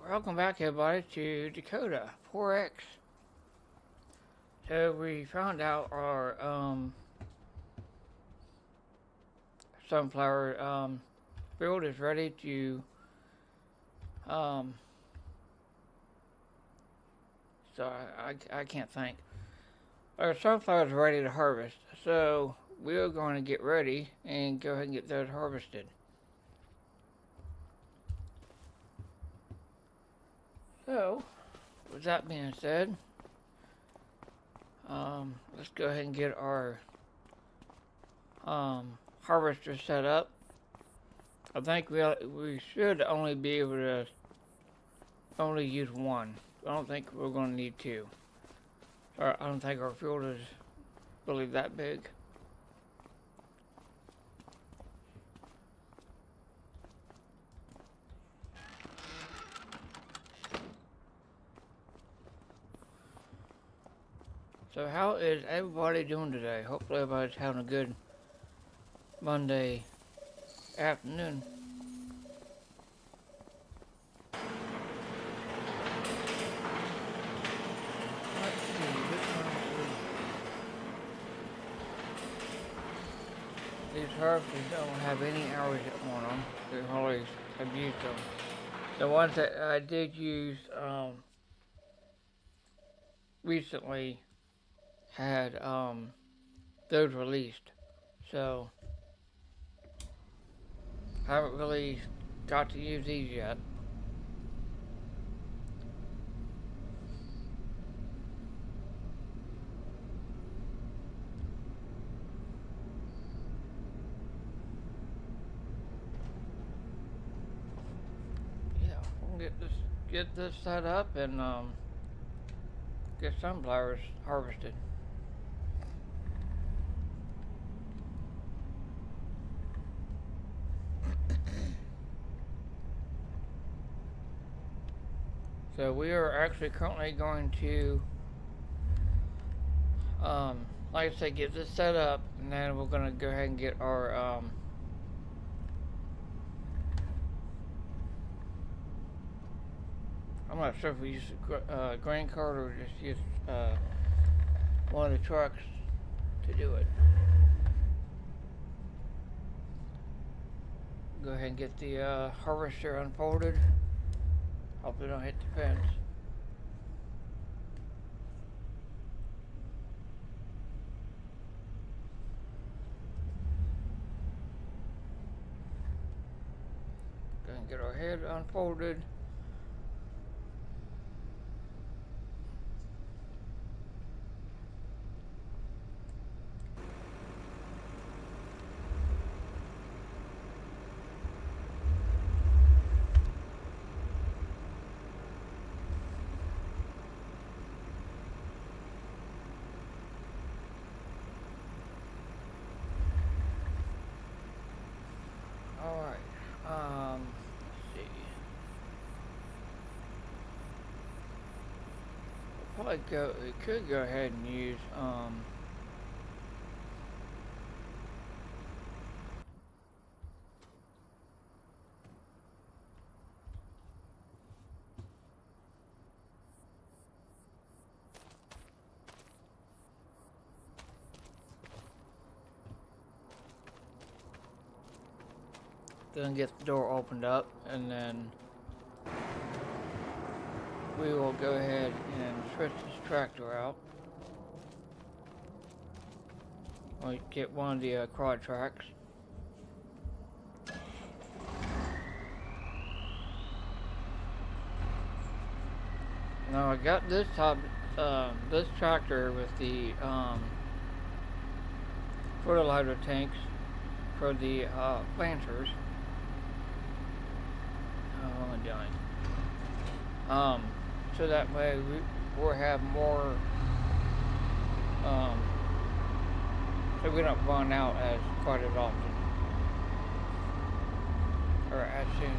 Welcome back, everybody, to Dakota 4X. So we found out our sunflower field is ready to um, I can't think. Our sunflower is ready to harvest, so we are going to get ready and go ahead and get those harvested. So, with that being said, let's go ahead and get our harvester set up. I think we should only be able to only use one. I don't think we're going to need two. I don't think our field is really that big. So how is everybody doing today? Hopefully everybody's having a good Monday afternoon. Let's see, these harvesters don't have any hours on them. They always abuse them. The ones that I did use recently had those released, so I haven't really got to use these yet. Yeah, we'll get this set up and get sunflowers harvested. So we are actually currently going to, like I said, get this set up, and then we're going to go ahead and get our, I'm not sure if we use a grain cart or just use one of the trucks to do it. Go ahead and get the harvester unfolded. Hope they don't hit the fence. Go ahead and get our head unfolded. We could go ahead and use then get the door opened up, and then we will go ahead and switch this tractor out. We'll get one of the quad tracks. Now I got this this tractor with the fertilizer tanks for the planters. What am I doing? So that way we'll have more, so we don't run out as quite as often, or as soon.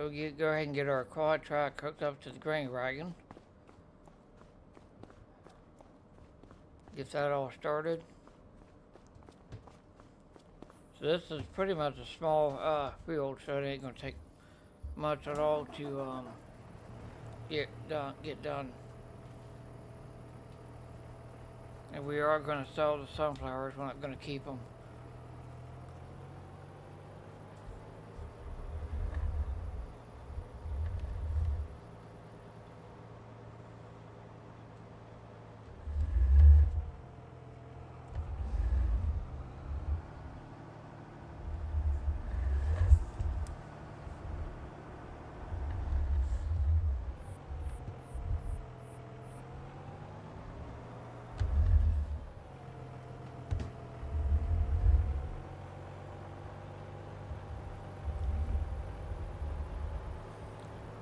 So we'll go ahead and get our quad track hooked up to the grain wagon. Get that all started. So this is pretty much a small field, so it ain't gonna take much at all to get done. And we are gonna sell the sunflowers. We're not gonna keep them.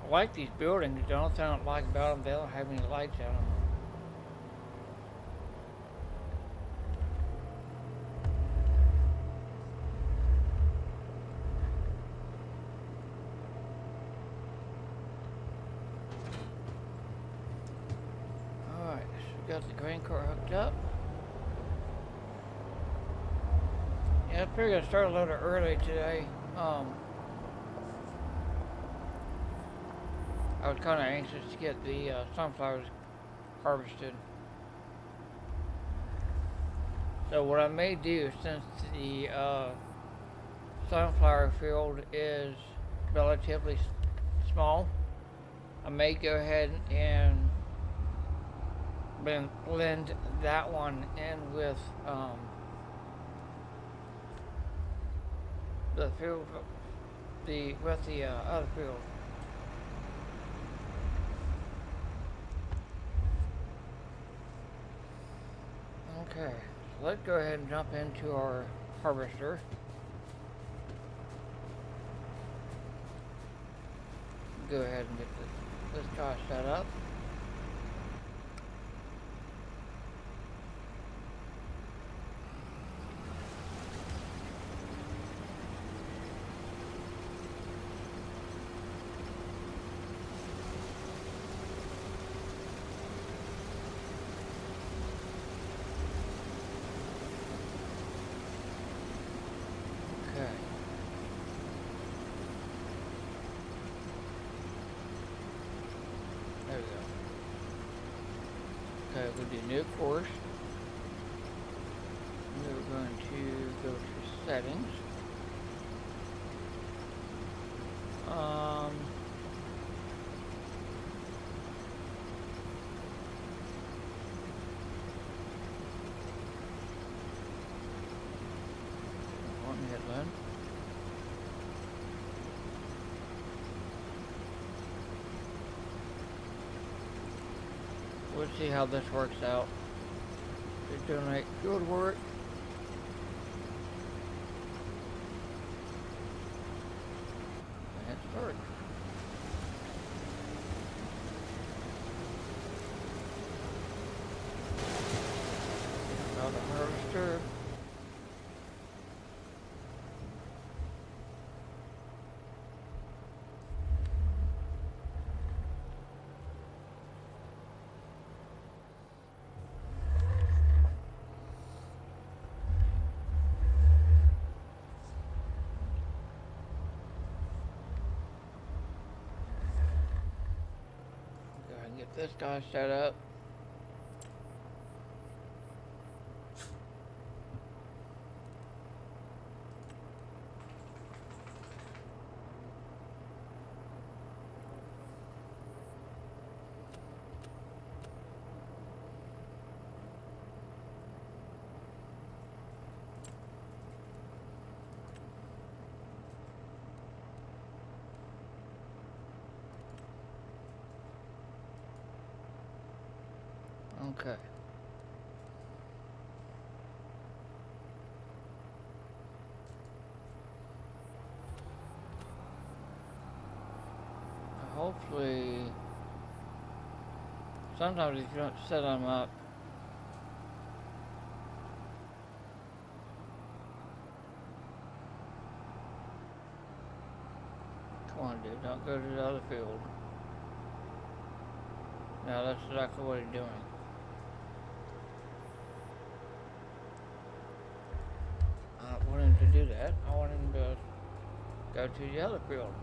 I like these buildings. The only thing I don't like about them, they don't have any lights in them. Alright, so we got the grain cart hooked up. Yeah, I figured I'd start a little early today. I was kind of anxious to get the sunflowers harvested. So what I may do, since the sunflower field is relatively small, I may go ahead and blend that one in with the field, with the other field. Okay, so let's go ahead and jump into our harvester. Go ahead and get this guy set up. Okay, we'll do new course. We're going to go to settings. One headland. We'll see how this works out. They're doing good work. And start. Another harvester. Get this guy set up. Okay. Hopefully, sometimes if you don't set them up, come on, dude. don't go to the other field. Now that's exactly what he's doing. I don't want him to do that. I want him to go to the other field.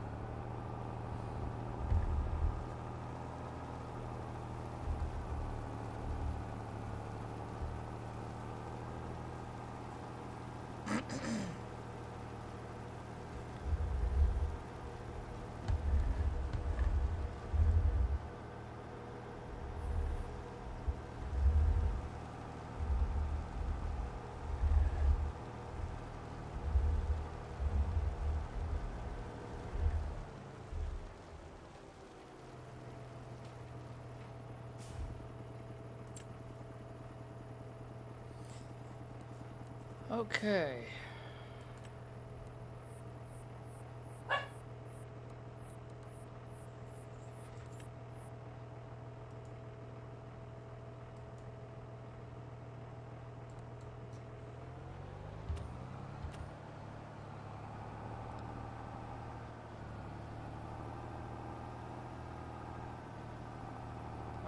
Okay.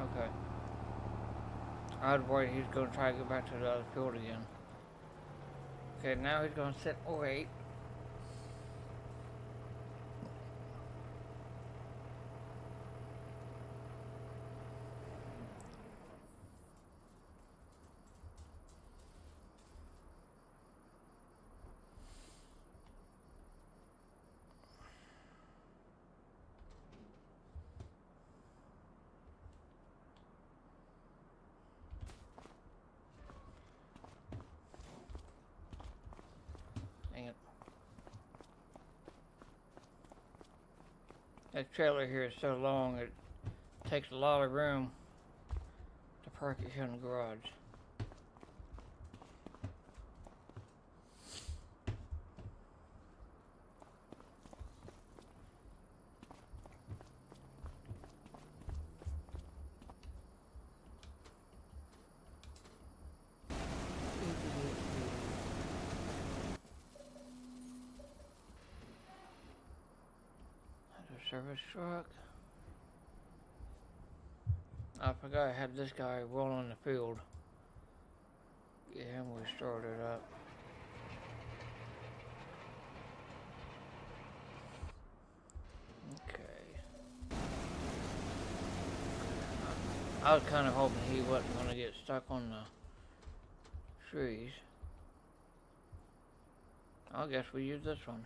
Okay. I'd worry he's going to try to get back to the other field again. Okay, now he's going to sit and wait. Dang it. That trailer here is so long, it takes a lot of room to park it here in the garage. Service truck. I forgot I had this guy rolling the field. Get him restarted up. Okay. I was kind of hoping he wasn't going to get stuck on the trees. I guess we use this one.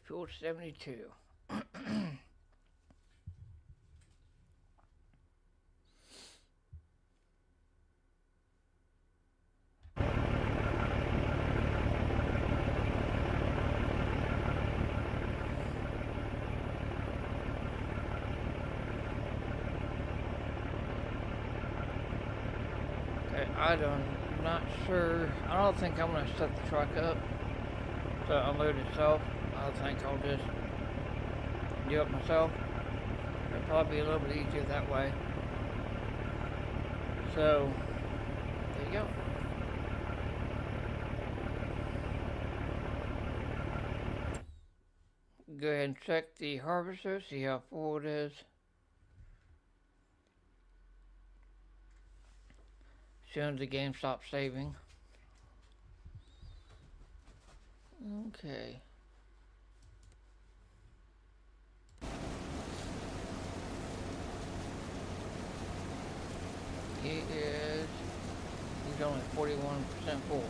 Fuel 72. I'm not sure. I don't think I'm going to set the truck up to unload itself. I think I'll just do it myself. It'll probably be a little bit easier that way. So, there you go. go ahead and check the harvester, see how full it is. As soon as the game stops saving. Okay. He's only 41% full.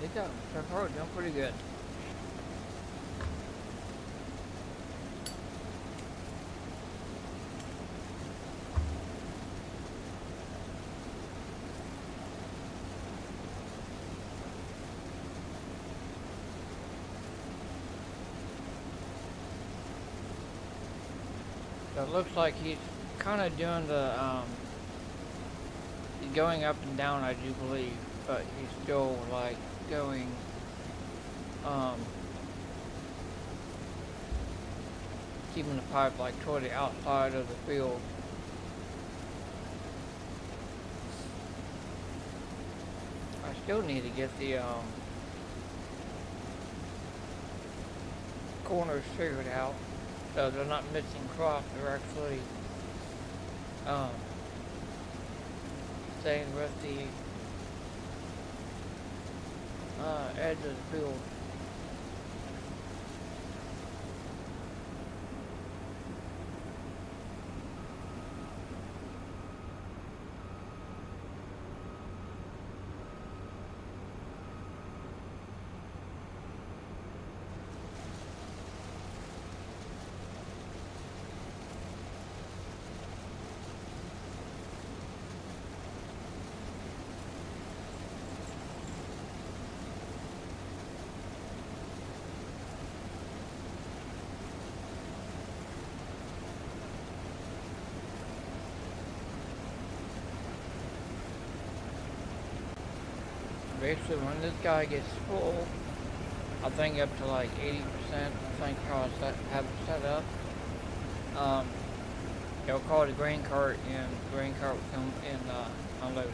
They got him so far, doing pretty good. So it looks like he's kind of doing the, he's going up and down, I do believe, but he's still like going, keeping the pipe like toward the outside of the field. I still need to get the, corners figured out. So they're not missing crops, they're actually staying with the edge of the field. Basically, when this guy gets full, I think up to like 80%, I think how I have it set up. They'll call it a grain cart, and the grain cart will come and unload it.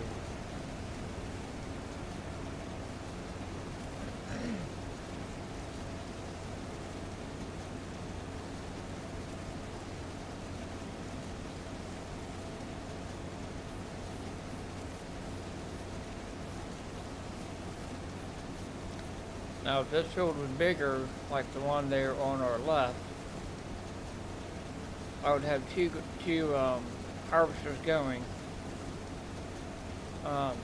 Now, if this field was bigger, like the one there on our left, I would have two harvesters going. But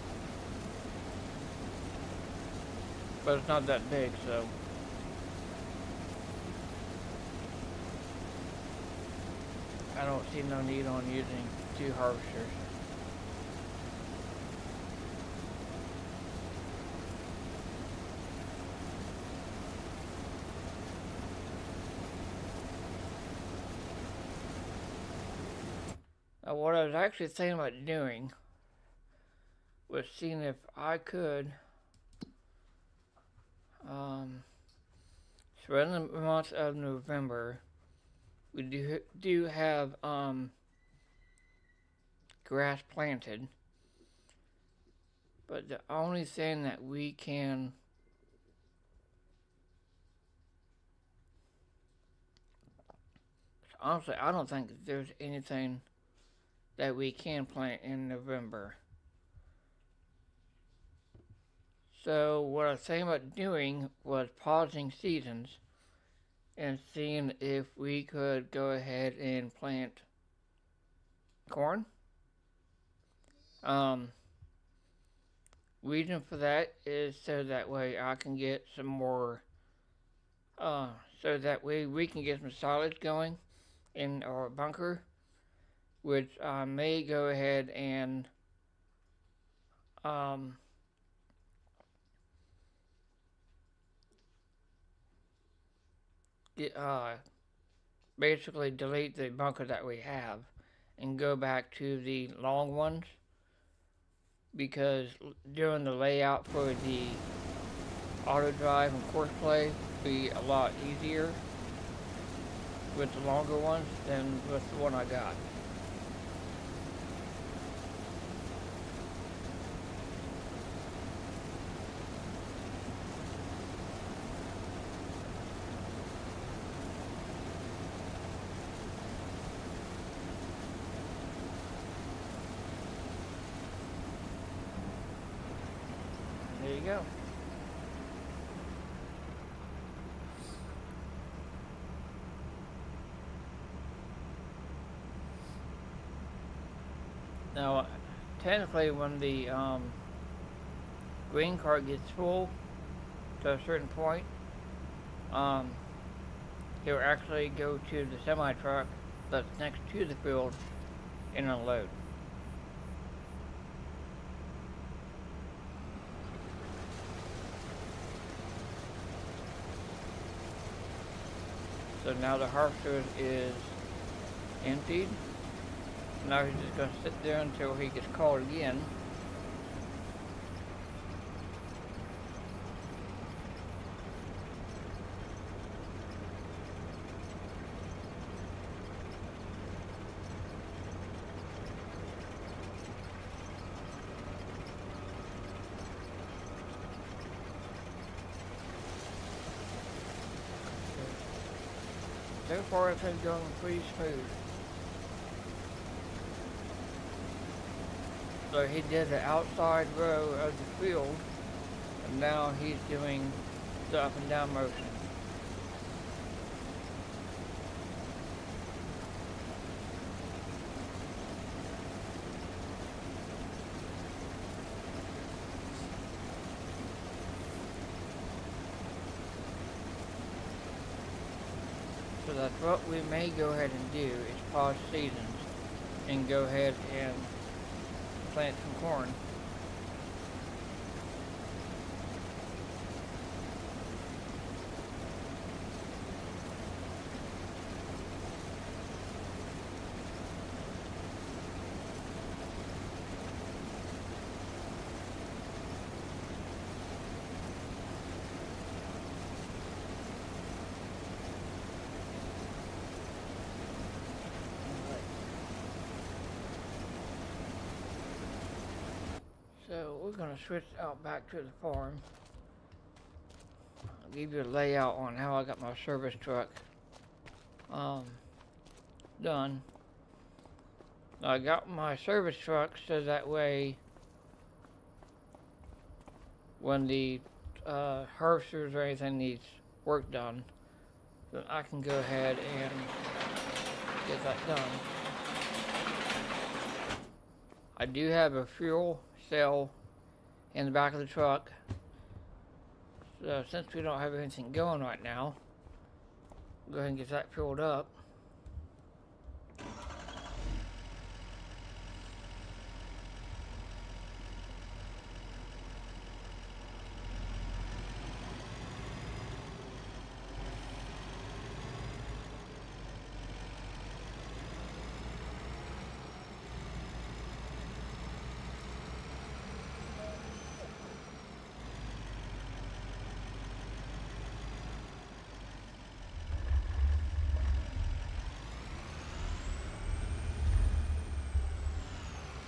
it's not that big, so. I don't see no need on using two harvesters. Now, what I was actually thinking about doing was seeing if I could so in the month of November, we do have grass planted, but the only thing that we can honestly, I don't think there's anything that we can plant in November. So what I was thinking about doing was pausing seasons and seeing if we could go ahead and plant corn. Reason for that is so that way I can get some more, so that way we can get some silage going in our bunker, which I may go ahead and basically delete the bunker that we have and go back to the long ones, because doing the layout for the auto drive and course play would be a lot easier with the longer ones than with the one I got. you go. Now, technically, when the green cart gets full to a certain point, um, he'll actually go to the semi truck that's next to the field and unload. So now the harvester is emptied. Now he's just going to sit there until he gets called again. So far it's been going pretty smooth. So he did the outside row of the field, and now he's doing the up and down motion. So that's what we may go ahead and do, is pause seasons and go ahead and plant some corn. So we're going to switch out back to the farm. I'll give you a layout on how I got my service truck done. I got my service truck so that way when the harvesters or anything needs work done, then I can go ahead and get that done. I do have a fuel cell in the back of the truck. So since we don't have anything going right now, go ahead and get that filled up.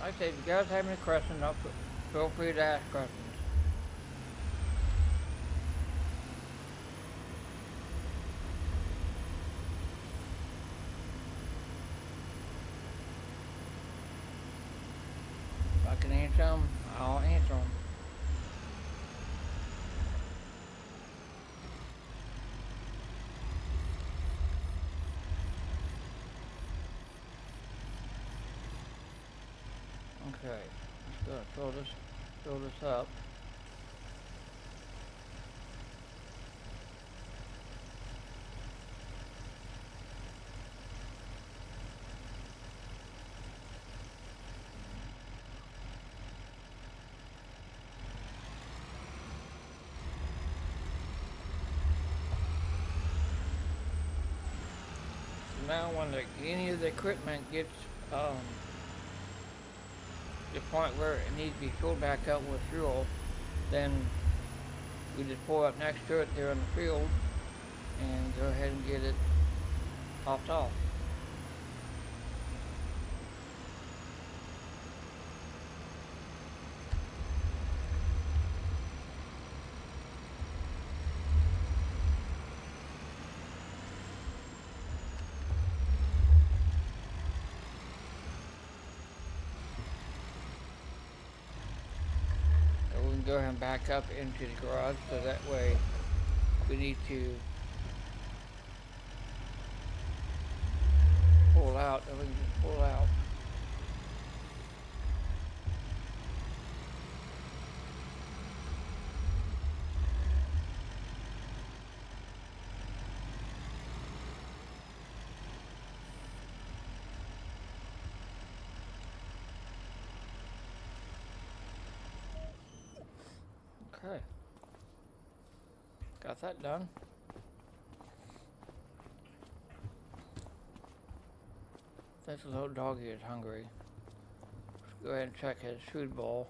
Like I said, if you guys have any questions, feel free to ask questions. If I can answer them, I'll answer them. Okay, let's go and fill this up. So now when any of the equipment gets the point where it needs to be filled back up with fuel, then we just pull up next to it there in the field and go ahead and get it topped off. go ahead and back up into the garage so that way we need to pull out and we can just pull out. Okay. Got that done. This little doggy is hungry. Let's go ahead and check his food bowl.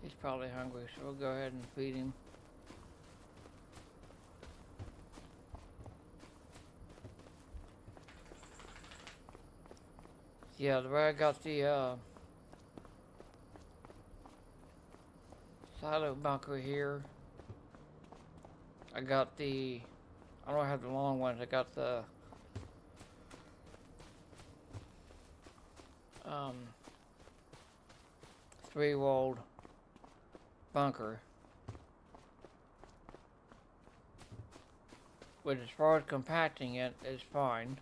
He's probably hungry, so we'll go ahead and feed him. Yeah, the way I got the silo bunker here, I got the, I don't have the long ones, I got the 3-walled bunker. But as far as compacting it, it's fine.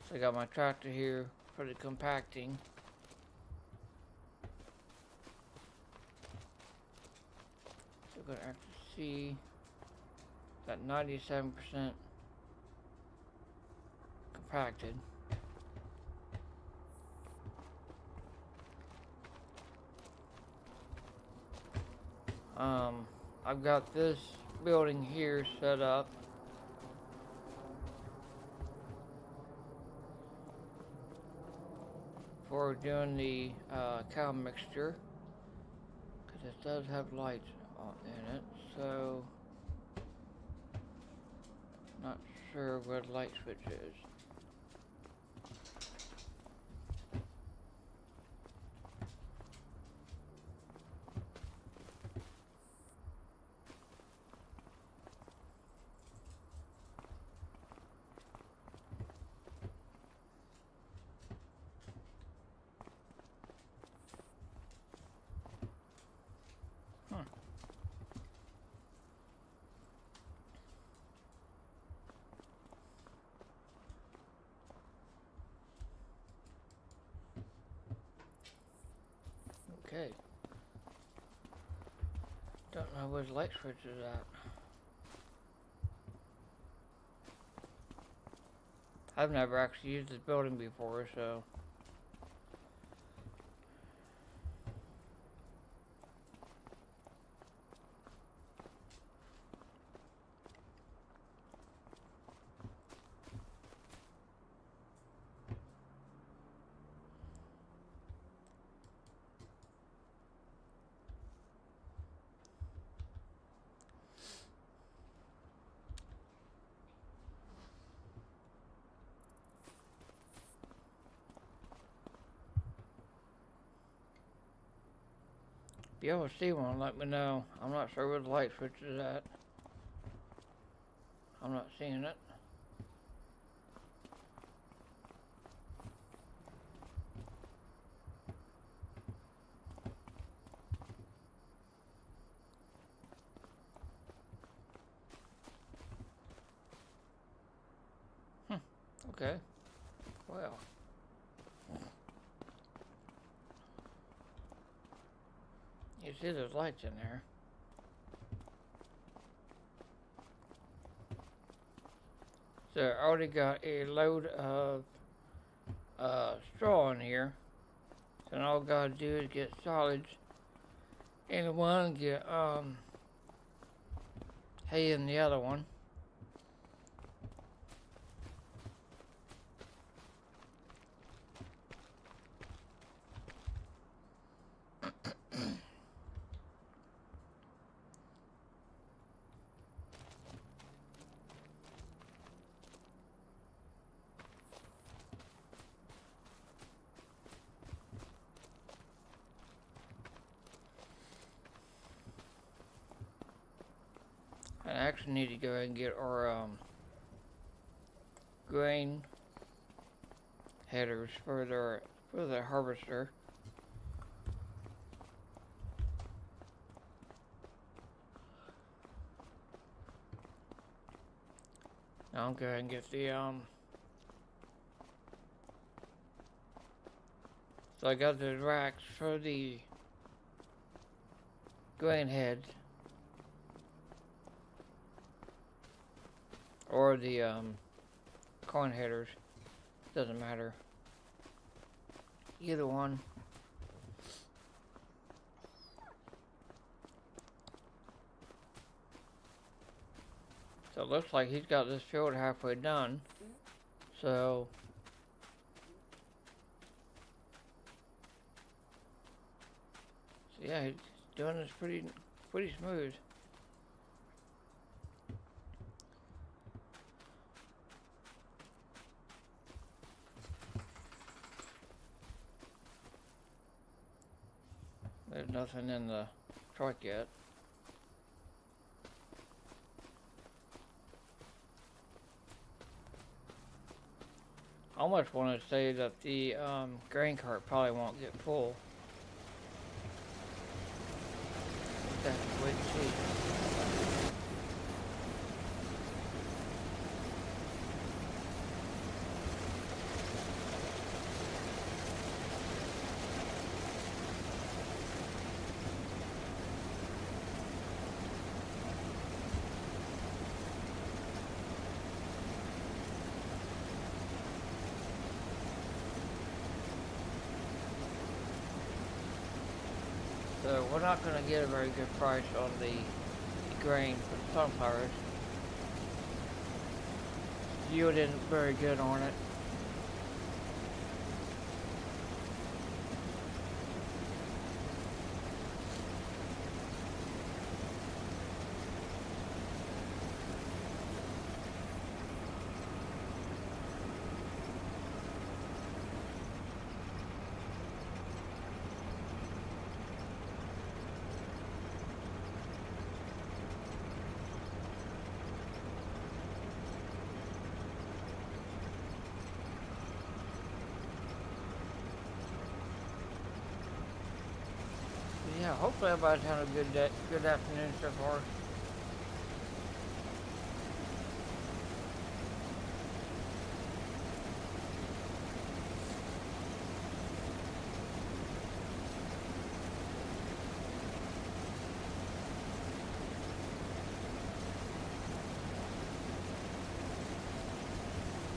So I got my tractor here for the compacting. So we're gonna have to see that 97% compacted. I've got this building here set up. For doing the cow mixture, because it does have lights in it, so not sure where the light switch is. Okay. Don't know where the light switch is at. I've never actually used this building before, so. If you ever see one, let me know. I'm not sure where the light switch is at. I'm not seeing it. Okay. Well. You see there's lights in there. So I already got a load of straw in here. So now all I gotta do is get solids in one, get hay in the other one. actually need to go ahead and get our grain headers for the harvester. Now I'll go ahead and get the so I got the racks for the grain heads or the corn headers, doesn't matter, either one. So it looks like he's got this field halfway done. So yeah, he's doing this pretty smooth. There's nothing in the truck yet. I almost want to say that the grain cart probably won't get full. Just have to wait and see. So we're not going to get a very good price on the grain for the sunflowers. Yield isn't very good on it. Yeah, hopefully everybody's having a good day, good afternoon so far.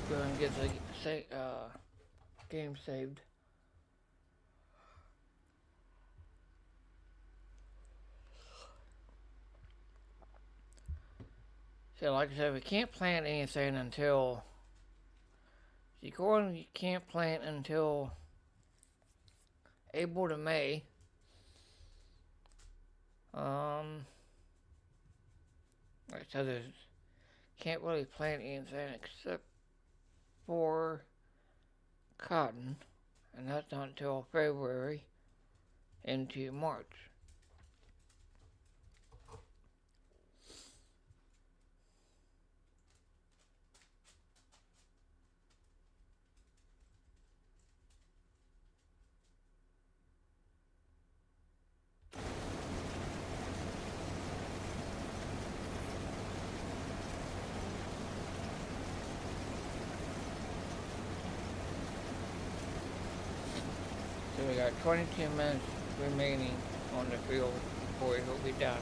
Go ahead and get the game saved. So like I said, we can't plant anything until, see, corn you can't plant until April to May. Like I said, there's can't really plant anything except for cotton, and that's not until February into March. So we got 22 minutes remaining on the field before it will be done.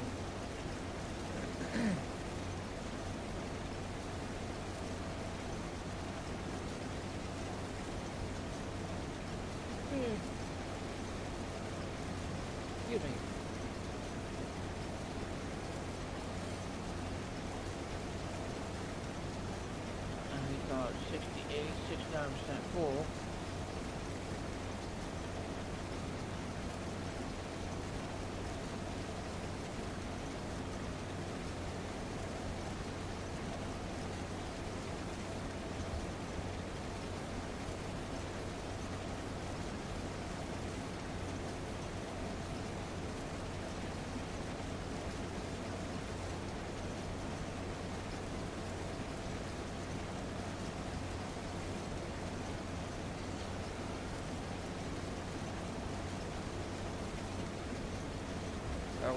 Excuse me. And we got 68, 69% full.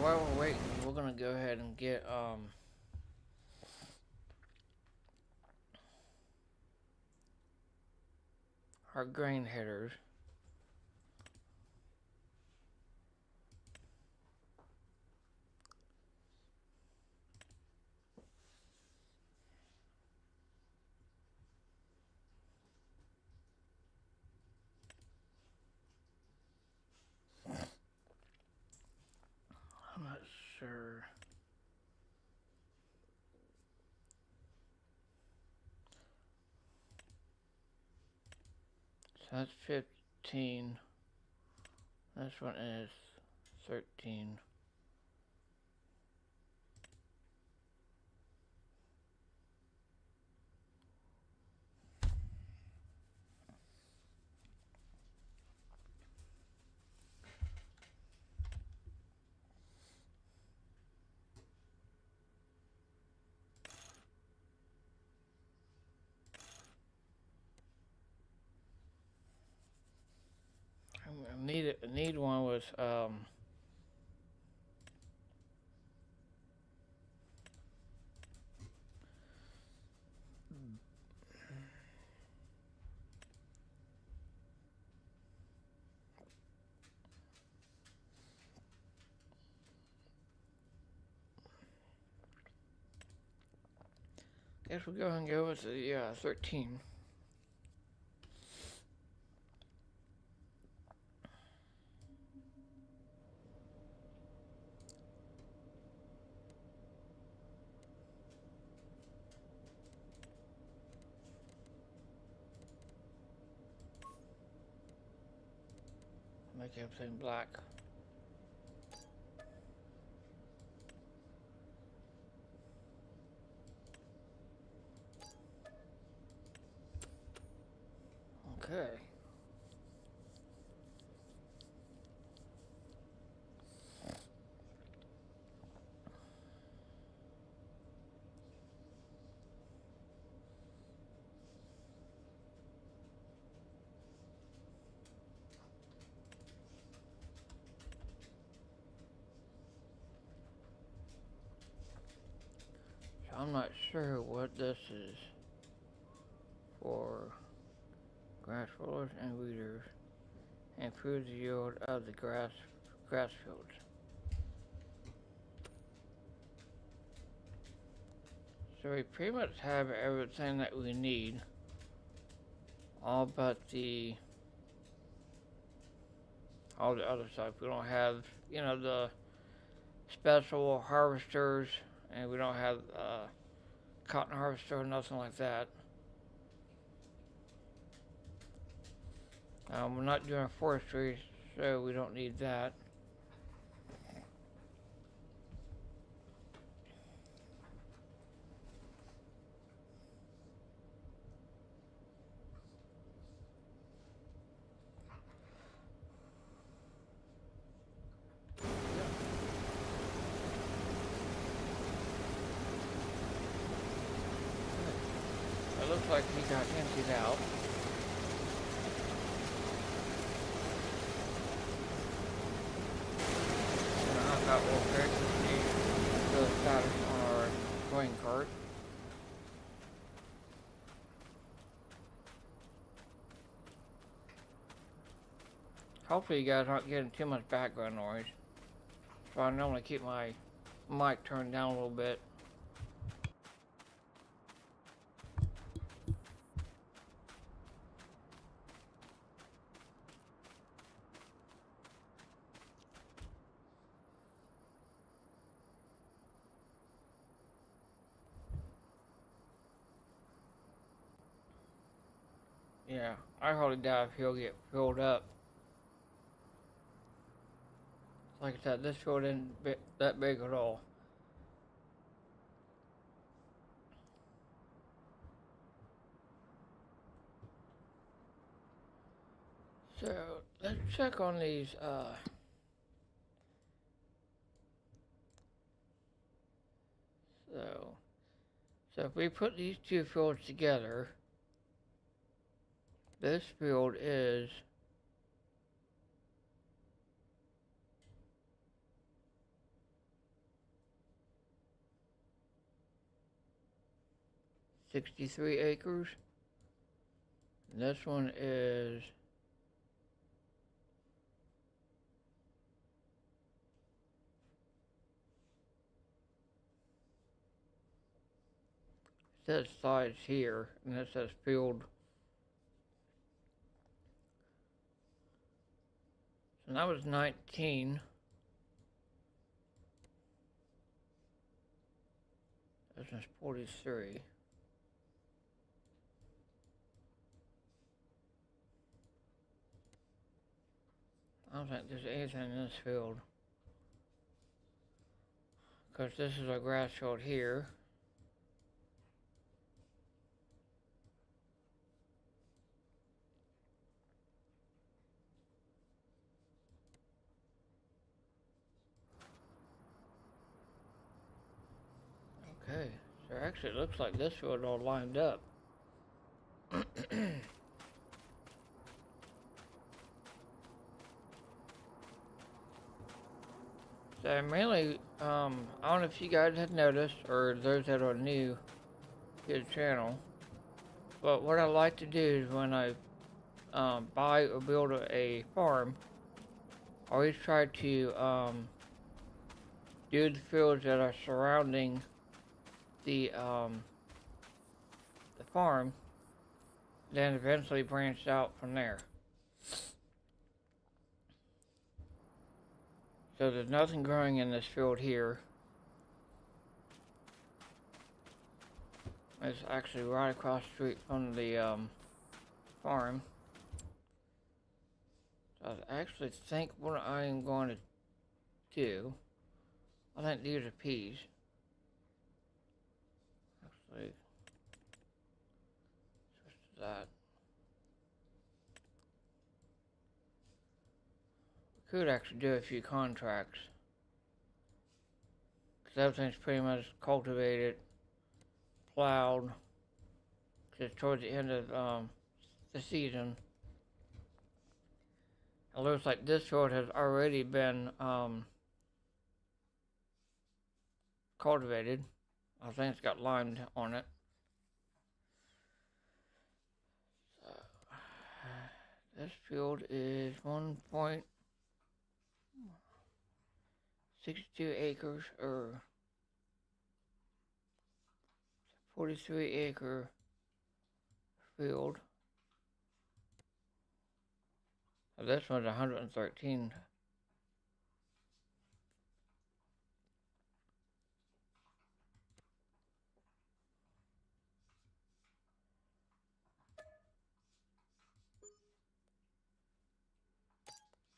while we're waiting, we're gonna go ahead and get our grain headers. I'm not sure. So that's 15. This one is 13. I need one with guess we'll go ahead and go with the 13. Make everything black. Okay. So I'm not sure what this is for. Grass rollers and weeders improve the yield of the grass fields. So we pretty much have everything that we need, all but all the other stuff. We don't have, the special harvesters, and we don't have cotton harvester or nothing like that. We're not doing forestry, so we don't need that. It looks like we got emptied out. That will fix the status on our grain cart. Hopefully you guys aren't getting too much background noise. So I normally keep my mic turned down a little bit. Yeah, I hardly doubt if he'll get filled up. Like I said, this field isn't that big at all. So let's check on these. So if we put these two fields together, this field is 63 acres. And this one is 'It says size here, and it says field. So that was 19. This one's 43. I don't think there's anything in this field. Because this is a grass field here. Okay, so actually it looks like this field all lined up. So mainly, I don't know if you guys have noticed, or those that are new to the channel, but what I like to do is when I buy or build a farm, I always try to do the fields that are surrounding the farm, then eventually branch out from there. So there's nothing growing in this field here. It's actually right across the street from the farm. So I actually think what I am going to do, I think these are peas. Actually, switch to that. We could actually do a few contracts, because everything's pretty much cultivated, plowed, because it's towards the end of the season. It looks like this field has already been cultivated. I think it's got lime on it. So, this field is 1.62 acres, or 43 acre field. This one's 113.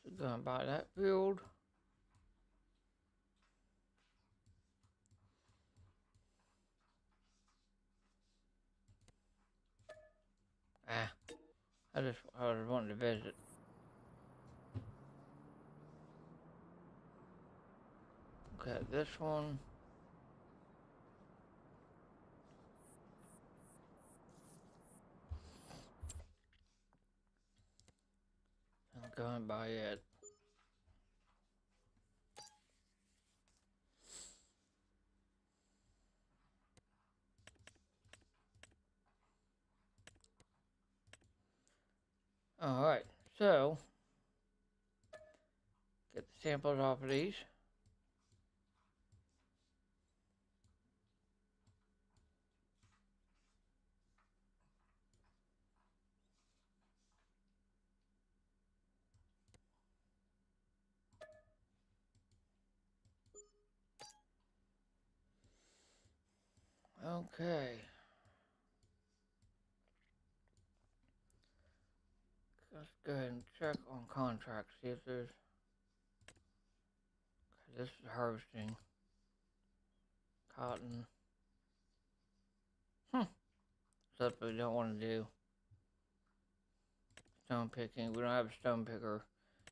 So gonna buy that field. I was wanting to visit. Okay, this one. I'm going by it. Alright, so get the samples off of these. Okay. Let's go ahead and check on contracts, see if there's. Okay, this is harvesting cotton. Stuff we don't want to do. Stone picking. We don't have a stone picker.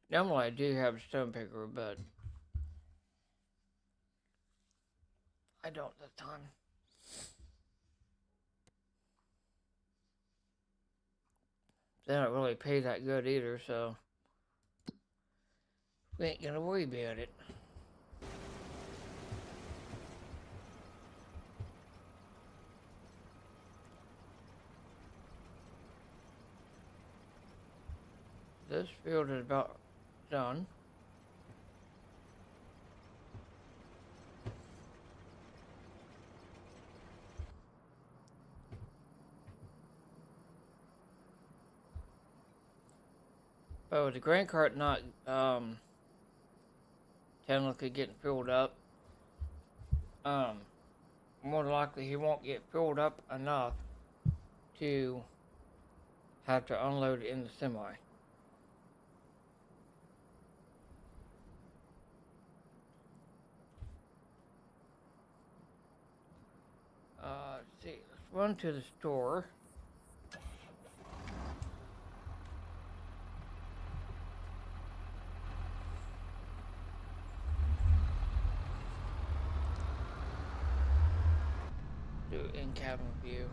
Normally I do have a stone picker, but I don't this time. They don't really pay that good either, so we ain't gonna worry about it. this field is about done. But with the grain cart not technically getting filled up, more than likely he won't get filled up enough to have to unload it in the semi. Let's see, let's run to the store. Do in-cabin view.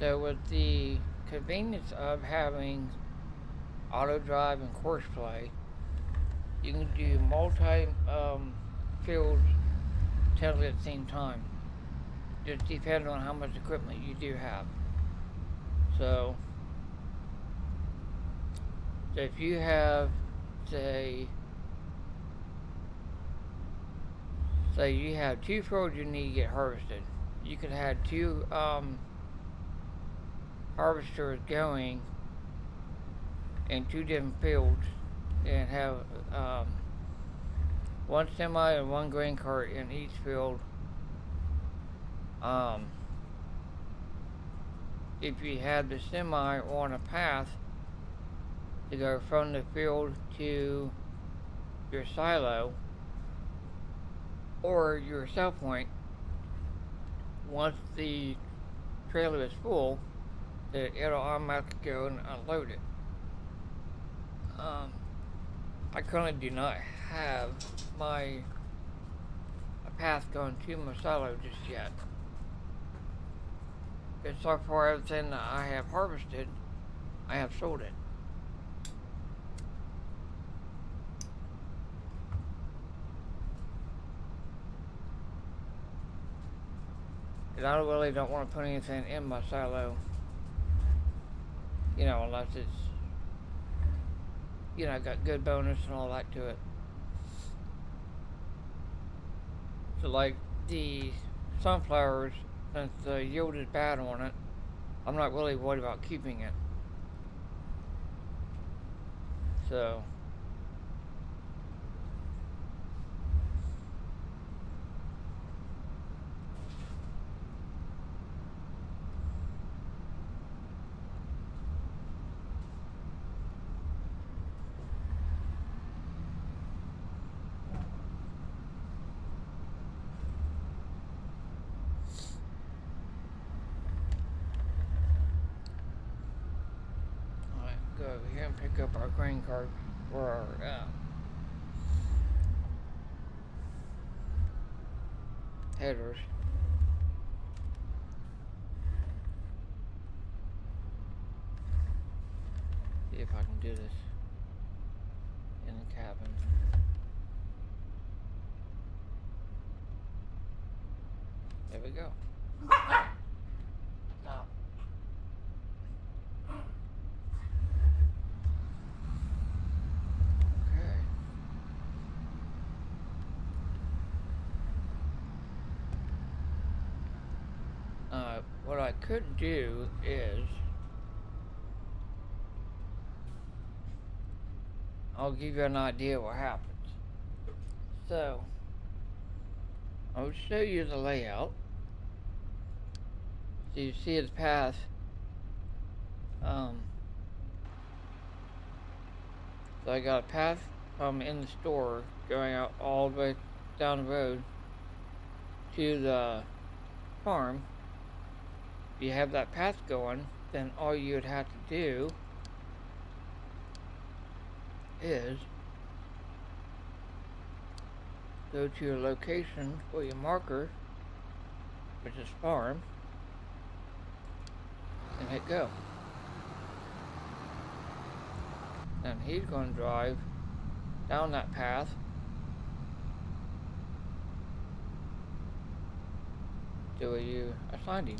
So with the convenience of having auto drive and course play, you can do multi fields totally at the same time. Just depending on how much equipment you do have. So if you have, say you have 2 fields you need to get harvested, you could have 2 harvesters going in 2 different fields and have 1 semi and 1 grain cart in each field. If you had the semi on a path to go from the field to your silo or your sell point, once the trailer is full, it'll automatically go and unload it. I currently do not have a path going to my silo just yet. But so far, everything that I have harvested, I have sold it. And I really don't want to put anything in my silo, unless it's, got good bonus and all that to it. So like the sunflowers, since the yield is bad on it, I'm not really worried about keeping it. So go over here and pick up our grain cart for our headers. See if I can do this in the cabin. There we go. Now, what I could do is I'll give you an idea what happens. So I'll show you the layout. So you see the path. So I got a path from in the store going out all the way down the road to the farm. If you have that path going, then all you would have to do is go to your location or your marker, which is farm, and hit go. Then he's going to drive down that path to where you assigned him.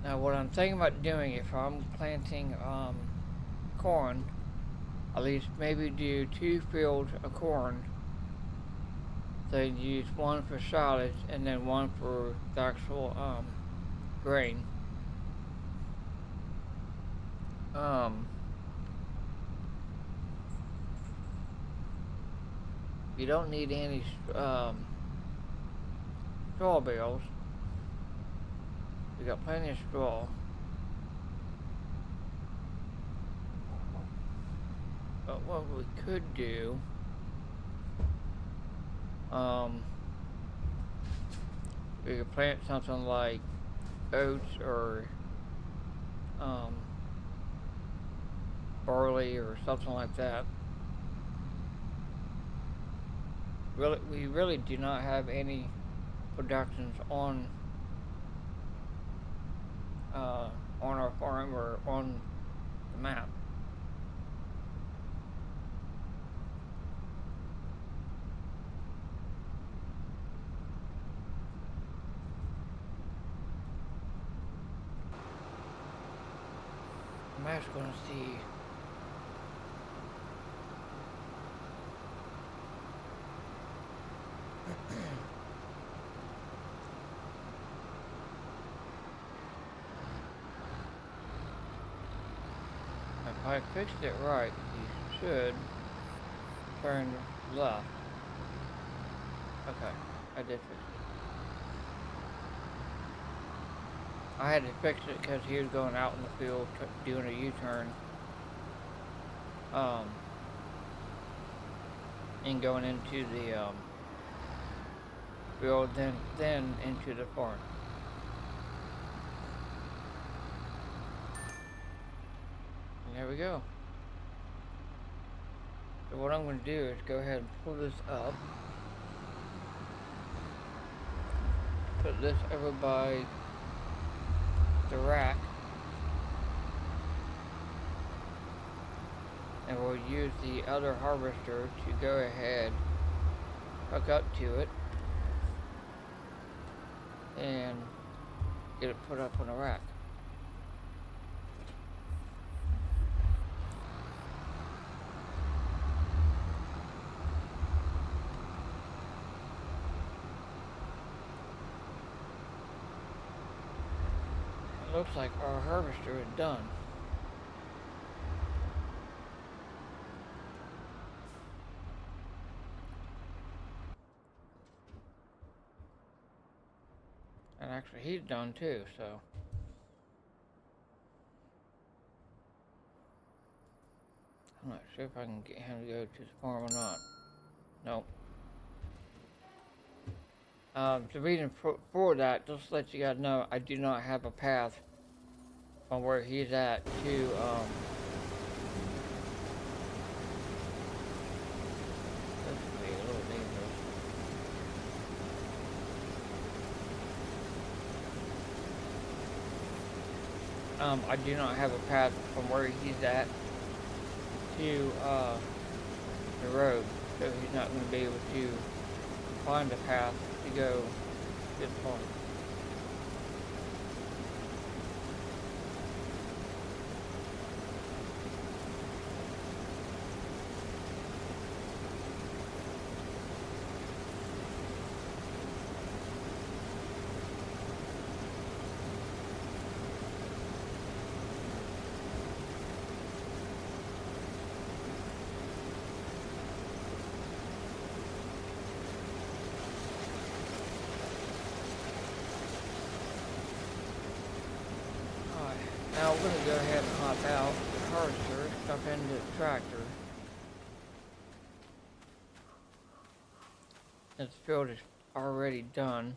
Now what I'm thinking about doing, if I'm planting corn, at least maybe do 2 fields of corn. So you use one for silage and then one for the actual grain. Um, you don't need any straw bales. We got plenty of straw. But what we could do, we could plant something like oats or barley or something like that. We really do not have any productions on our farm or on the map. I'm actually going to see. If I fixed it right, you should turn left. Okay, I did fix it. I had to fix it because he was going out in the field doing a U-turn. And going into the field, then into the farm. And there we go. So what I'm going to do is go ahead and pull this up. Put this over by the rack. And we'll use the other harvester to go ahead, hook up to it, and get it put up on a rack. It looks like our harvester is done. And actually he's done too, so. I'm not sure if I can get him to go to the farm or not. Nope. The reason for that, just to let you guys know, I do not have a path from where he's at to, this would be a little dangerous. I do not have a path from where he's at to, the road, so he's not going to be able to find a path to go to the farm. Now we're going to go ahead and hop out the harvester, stuff into the tractor. This field is already done.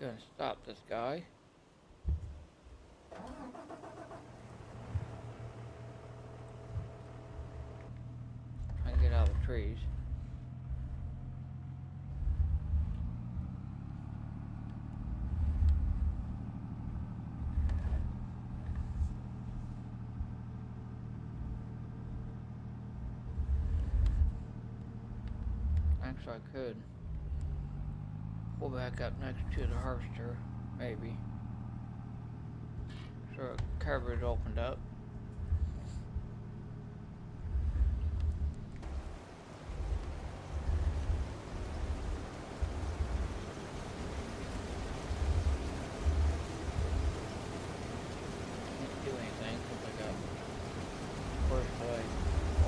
Gonna stop this guy. Trying to get out of the trees. Actually, I could pull back up next to the harvester, maybe. So the cupboard opened up. Can't do anything because I got first leg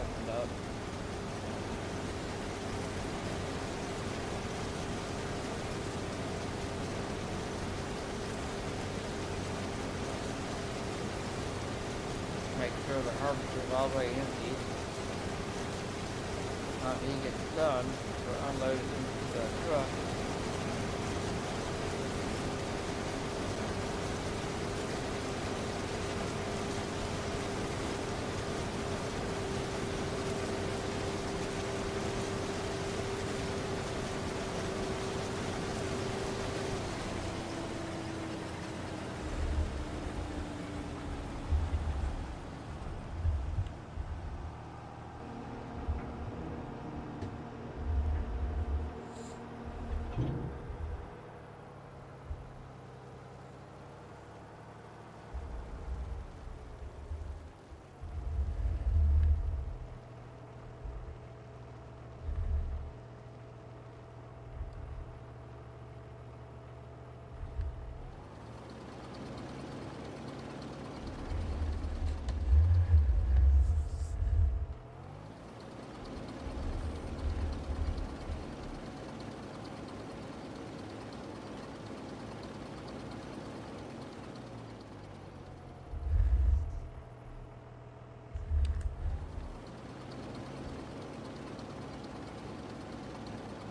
opened up. Make sure the harvester is all the way empty. After he gets done, we're unloaded into the truck.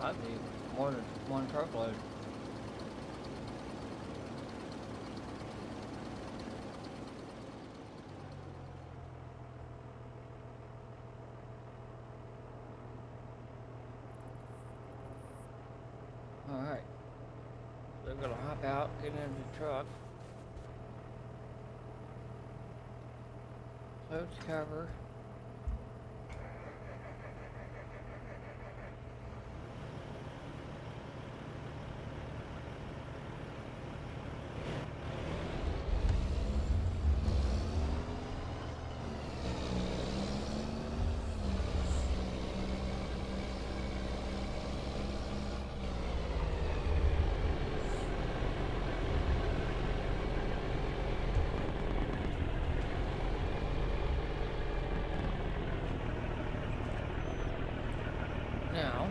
I'd be more than one truckload. Alright. They're gonna hop out, get into the truck. Close the cover. Now,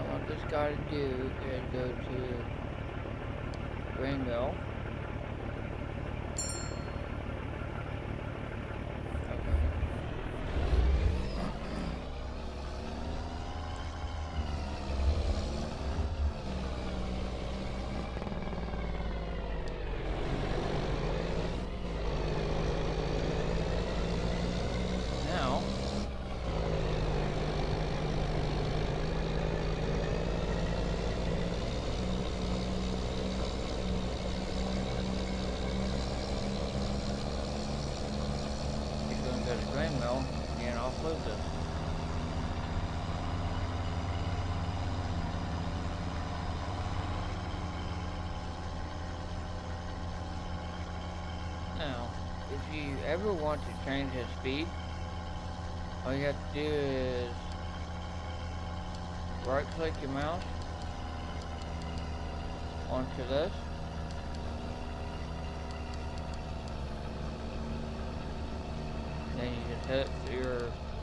what this guy to do is go to grain mill. Grain mill and offload this. Now, if you ever want to change his speed, all you have to do is right click your mouse onto this. Then you just hit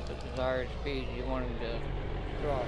the desired speed you want him to drive.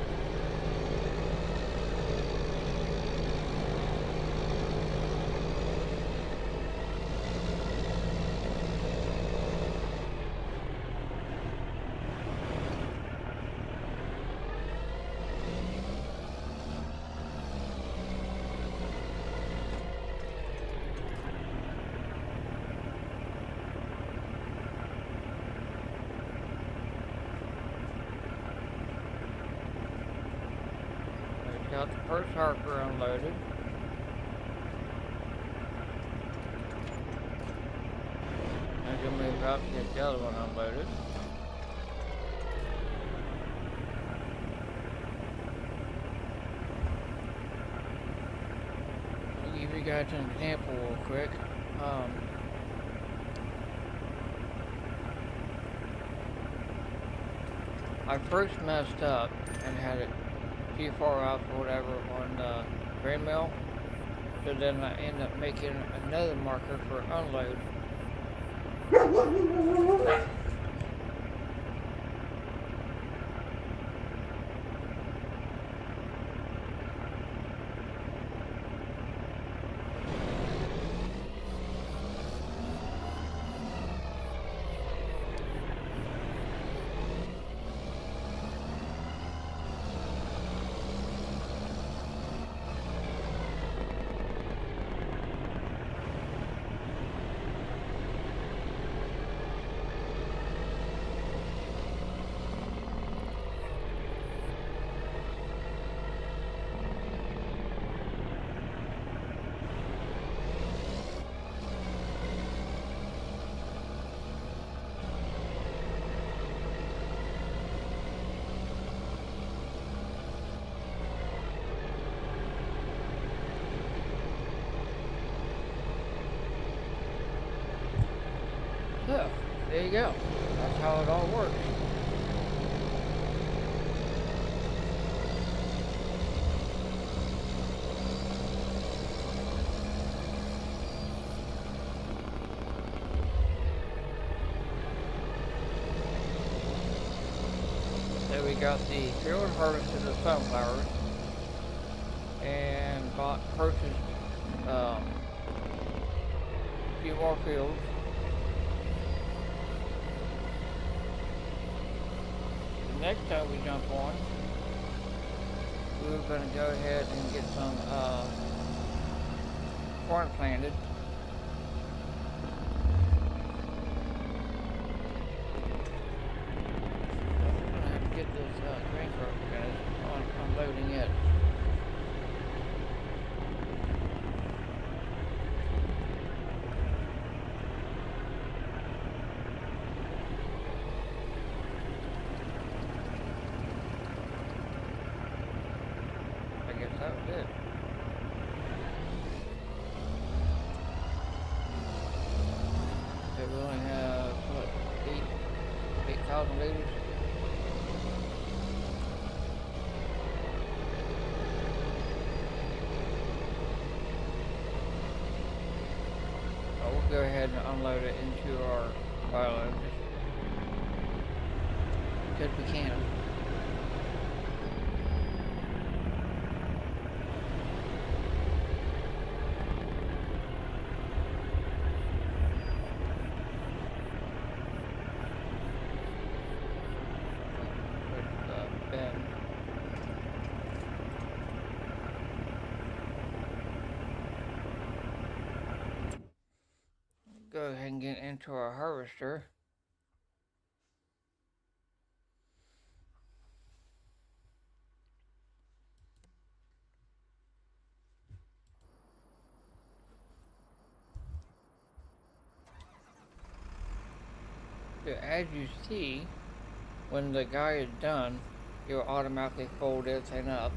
first harper unloaded. I'm gonna move up and get the other one unloaded. I'll give you guys an example real quick. I first messed up and had it too far up or whatever on the grain mill, so then I ended up making another marker for unload. So, there you go. That's how it all works. So we got the field harvested of sunflowers and purchased a few more fields. Next time we jump on, we're going to go ahead and get some corn planted. I'm going to have to get this grain cart finished on unloading it. That was it. So we only have, what, 8,000 liters? We'll go ahead and unload it into our silo because we can. Go ahead and get into our harvester. So as you see, when the guy is done, it will automatically fold everything up.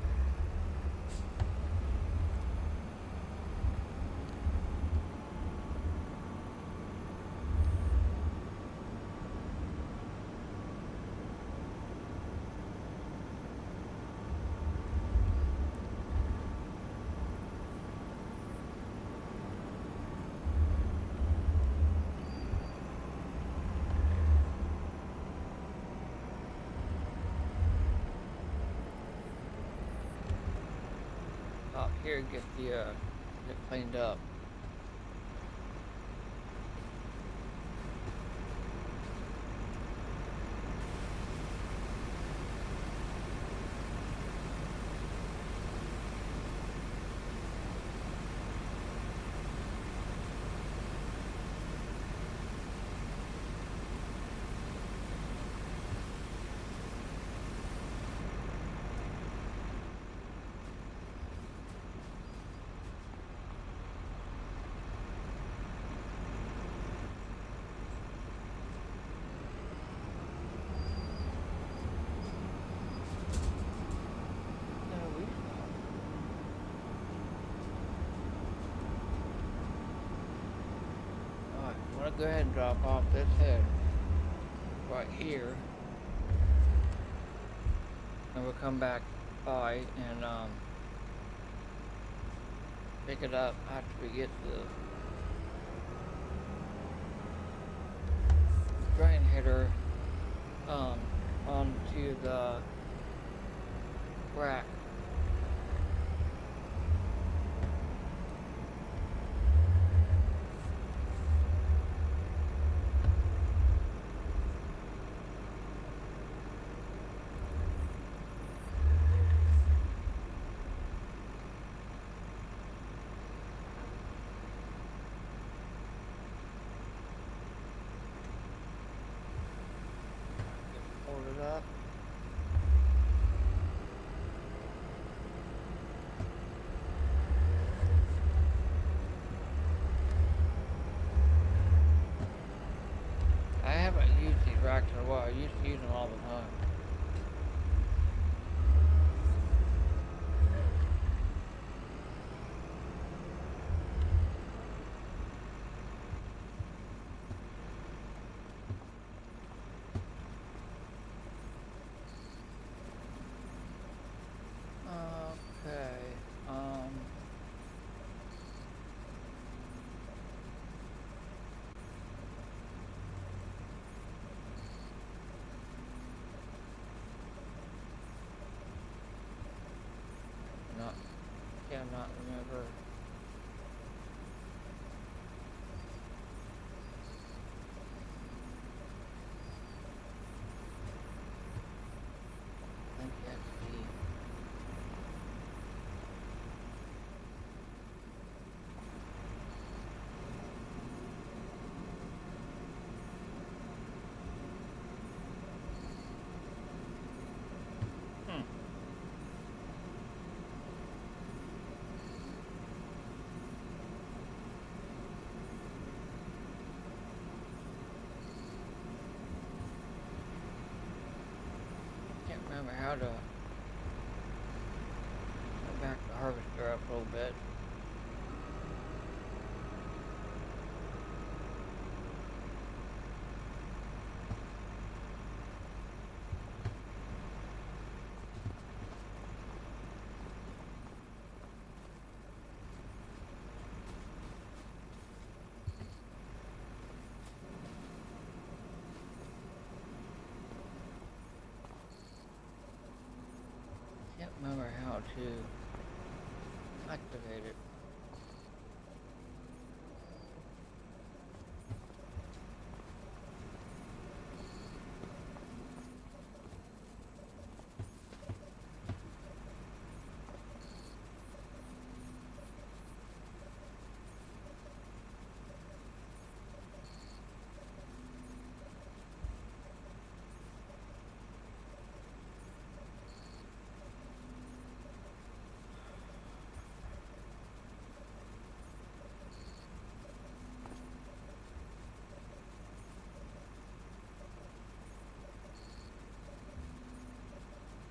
Up here, get cleaned up. gonna go ahead and drop off this head right here, and we'll come back by and pick it up after we get the drain header onto the rack. Hold it up. I haven't used these racks in a while. I used to use them all the time. Okay. Not. Cannot remember. I think that's the. Can't remember how to go back the harvester up a little bit. Can't remember how to activate it.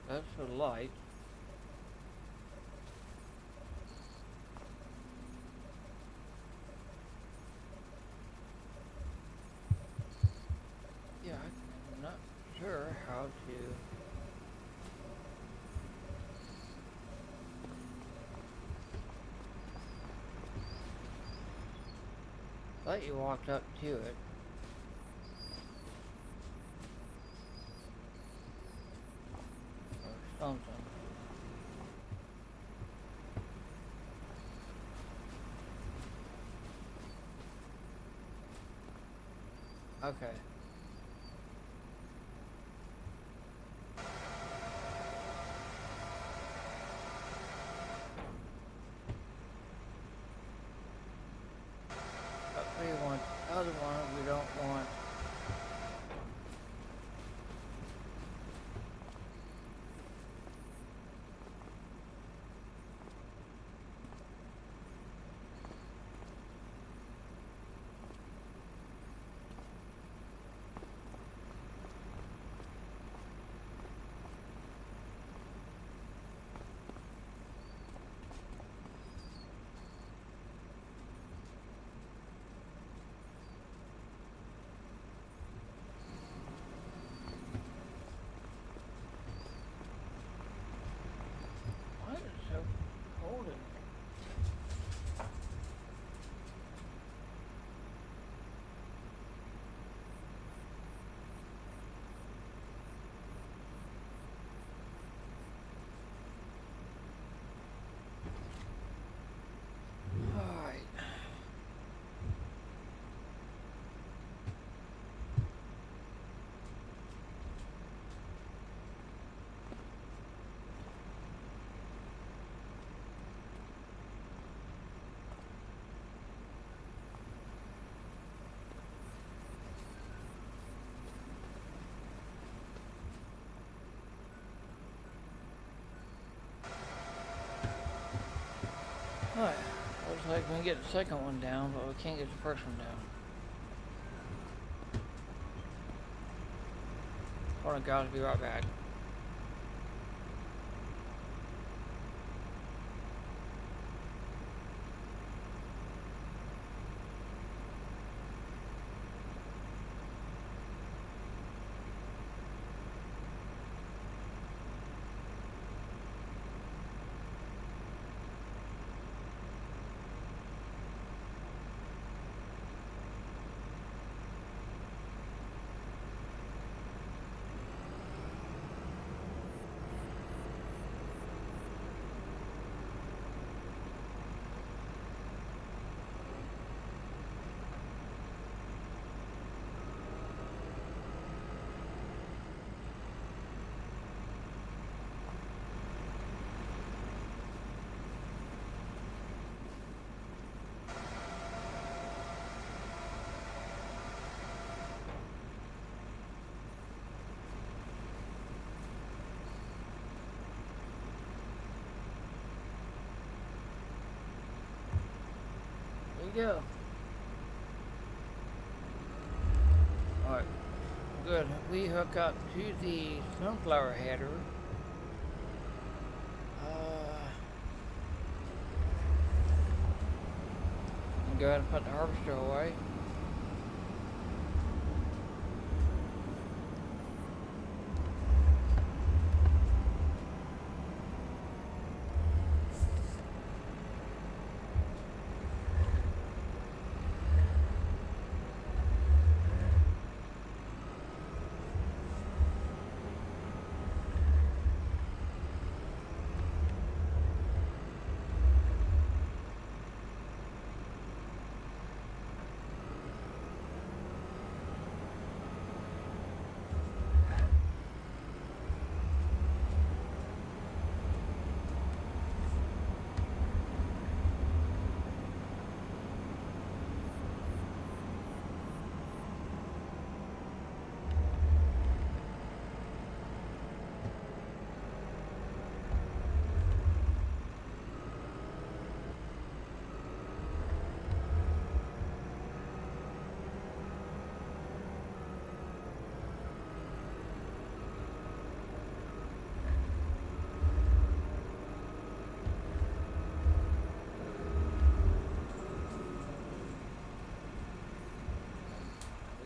That's the light. Yeah, I'm not sure how to. Thought you walked up to it. Or something. Okay. But we want the other one, we don't want. Alright. Looks like we can get the second one down, but we can't get the first one down. Hold on, guys. Be right back. There you go. Alright. Good. We hook up to the sunflower header. And go ahead and put the harvester away.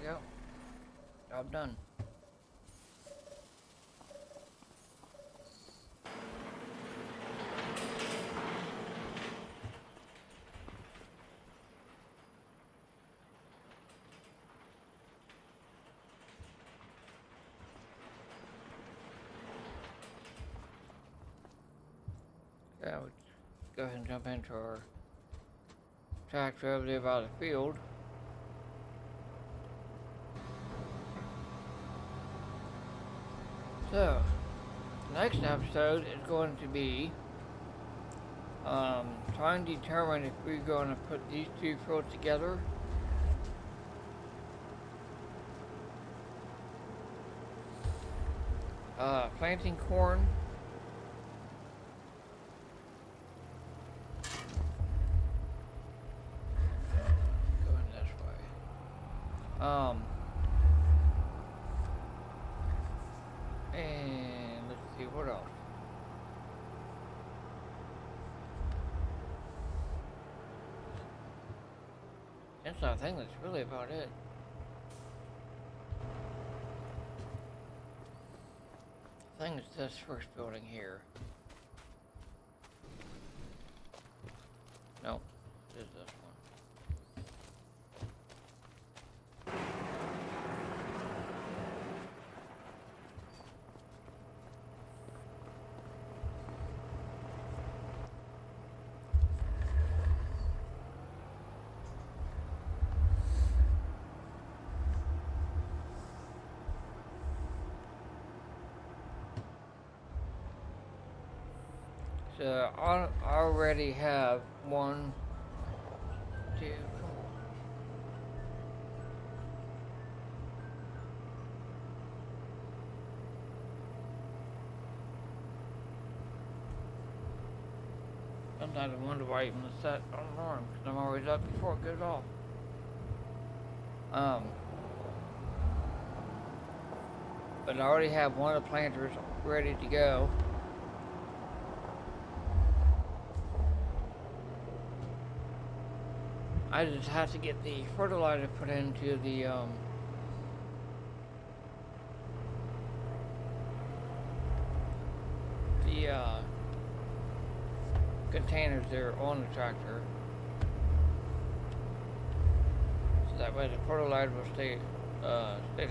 Go. Job done. Yeah, we'll go ahead and jump into our tractor over there by the field. So, next episode is going to be trying to determine if we're going to put these two fields together. Planting corn. Going this way. And let's see what else. And so I think that's really about it. I think it's this first building here. No, it is this one. So I already have 1, 2, come on. I don't wonder why I even set an alarm, because I'm always up before it goes off. Um, but I already have one of the planters ready to go. I just have to get the fertilizer put into the containers there on the tractor, so that way the fertilizer will stay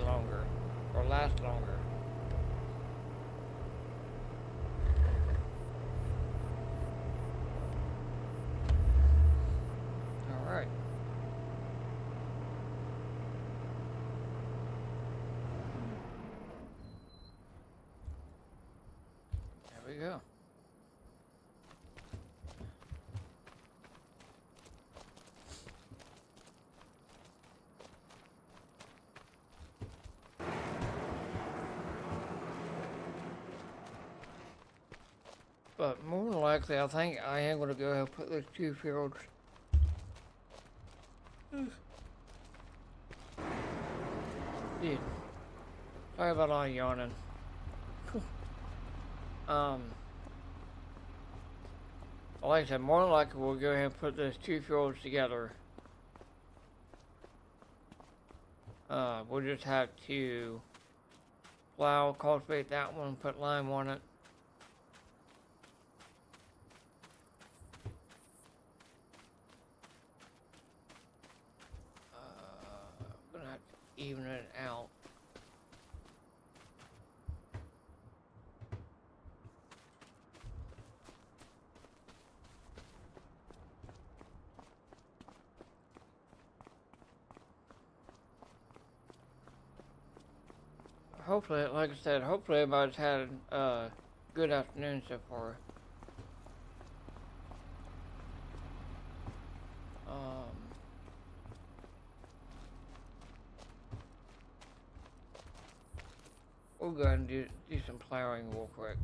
longer or last longer. All right. There we go. But more than likely, I think I am going to go ahead and put those 2 fields. Dude, sorry about all yawning. Like I said, more than likely we'll go ahead and put those 2 fields together. We'll just have to plow, cultivate that one, put lime on it. I'm gonna have to even it out. Hopefully, like I said, hopefully everybody's had a good afternoon so far. We'll go ahead and do some plowing real quick.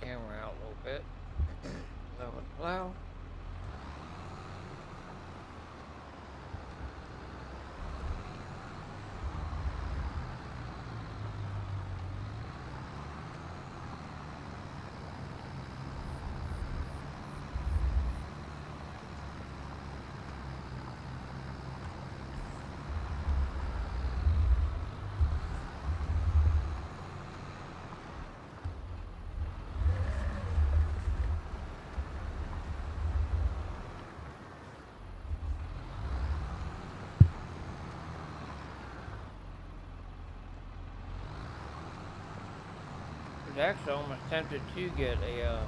Camera out a little bit. Level the plow. I was actually almost tempted to get a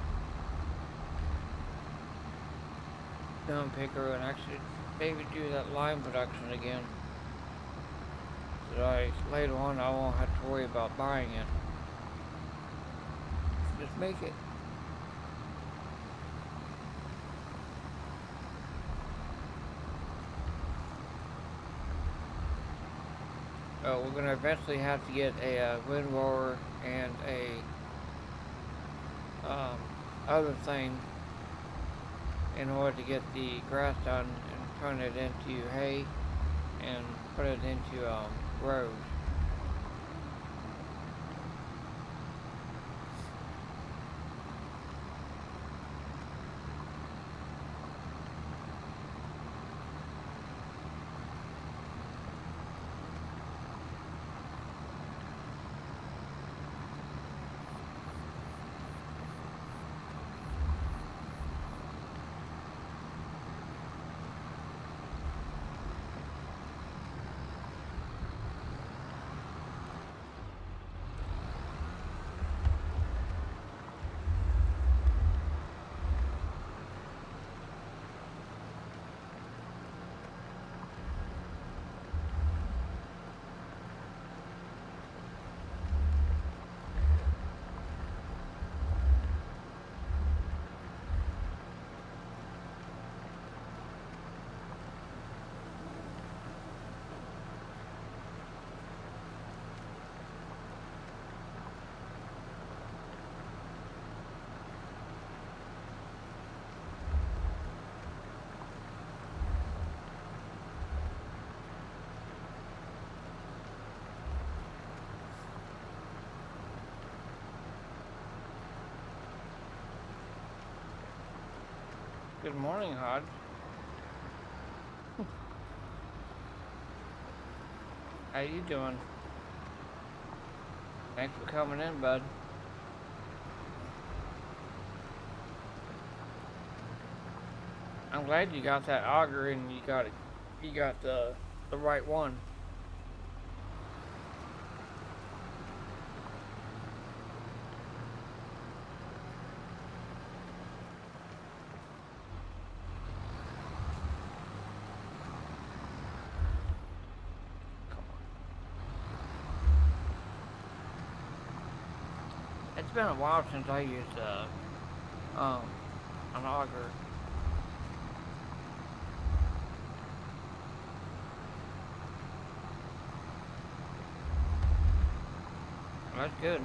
stone picker and actually maybe do that lime production again. So later on I won't have to worry about buying it. Just make it. We're going to eventually have to get a wind rower and a other thing in order to get the grass done and turn it into hay and put it into rows. Good morning, Hodge. How you doing? Thanks for coming in, bud. I'm glad you got that auger and you got the right one. It's been a while since I used um an auger. That's good.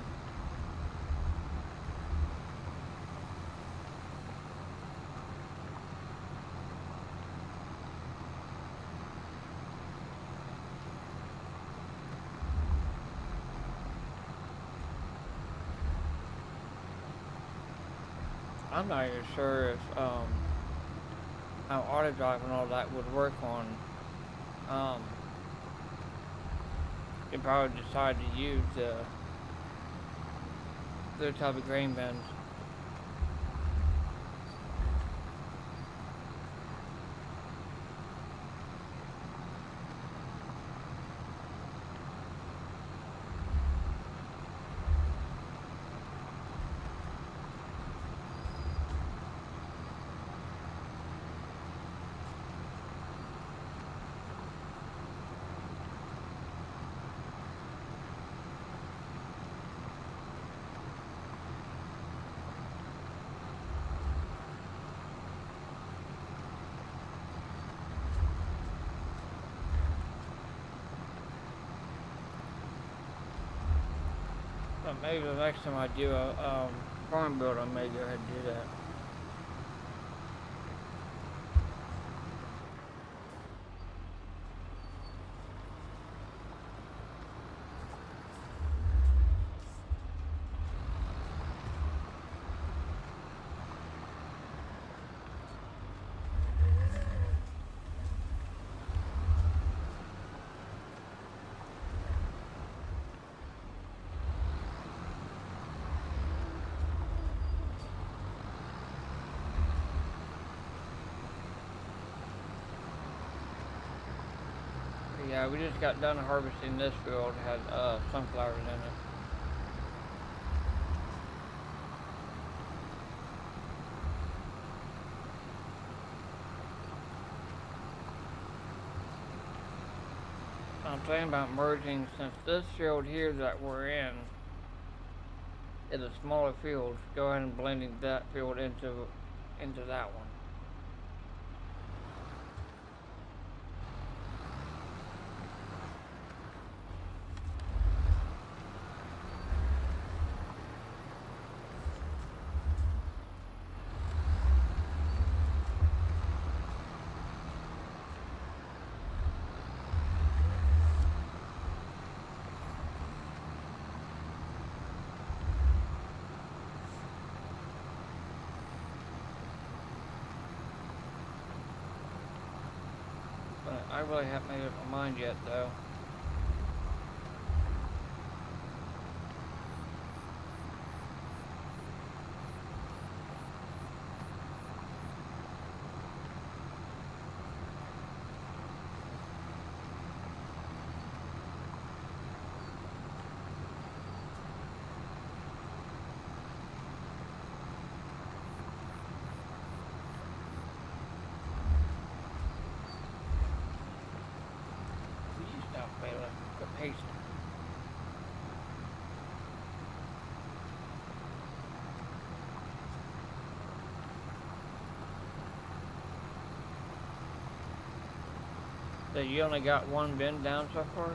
I'm not even sure if how auto drive and all that would work on um you probably decide to use the type of grain bins. But maybe the next time I do a farm build I may go ahead and do that. Yeah, we just got done harvesting this field, had sunflowers in it. I'm thinking about merging, since this field here that we're in is a smaller field, go ahead and blending that field into that one. But I really haven't made up my mind yet, though. Will you stop, Bayla? Quit pasting. So you only got one bin down so far?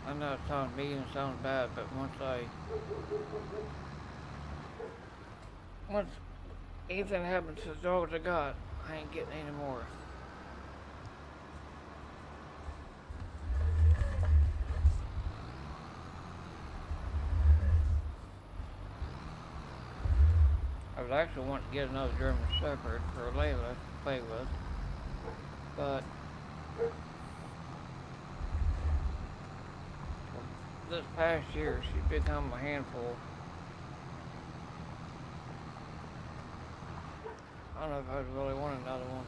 I know it sounds mean and sounds bad, but once anything happens to the dogs I got, I ain't getting any more. I was actually wanting to get another German Shepherd for Layla to play with, but this past year she's become a handful. I don't know if I really want another one.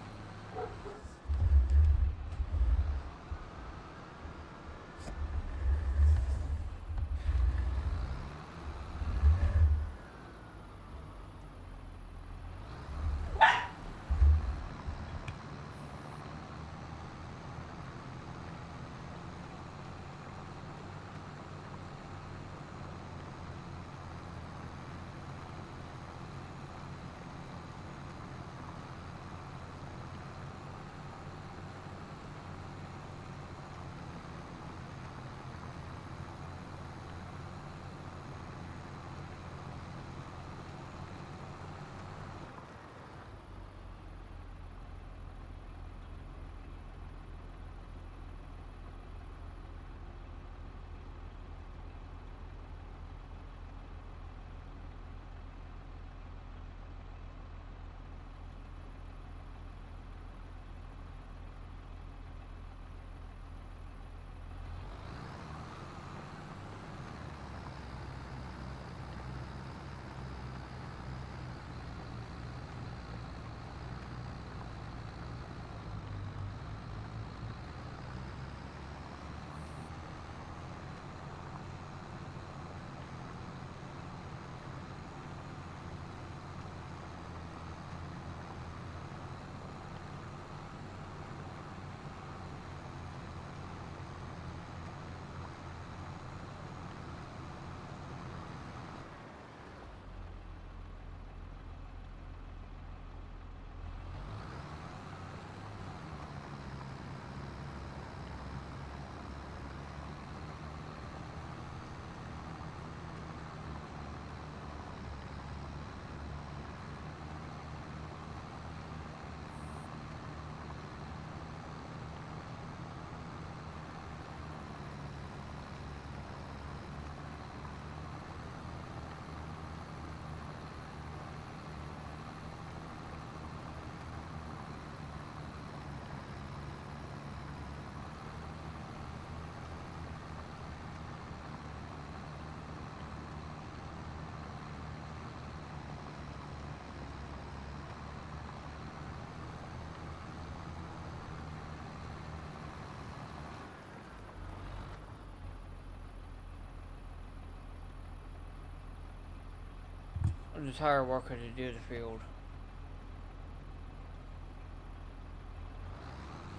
I'm just hired worker to do the field.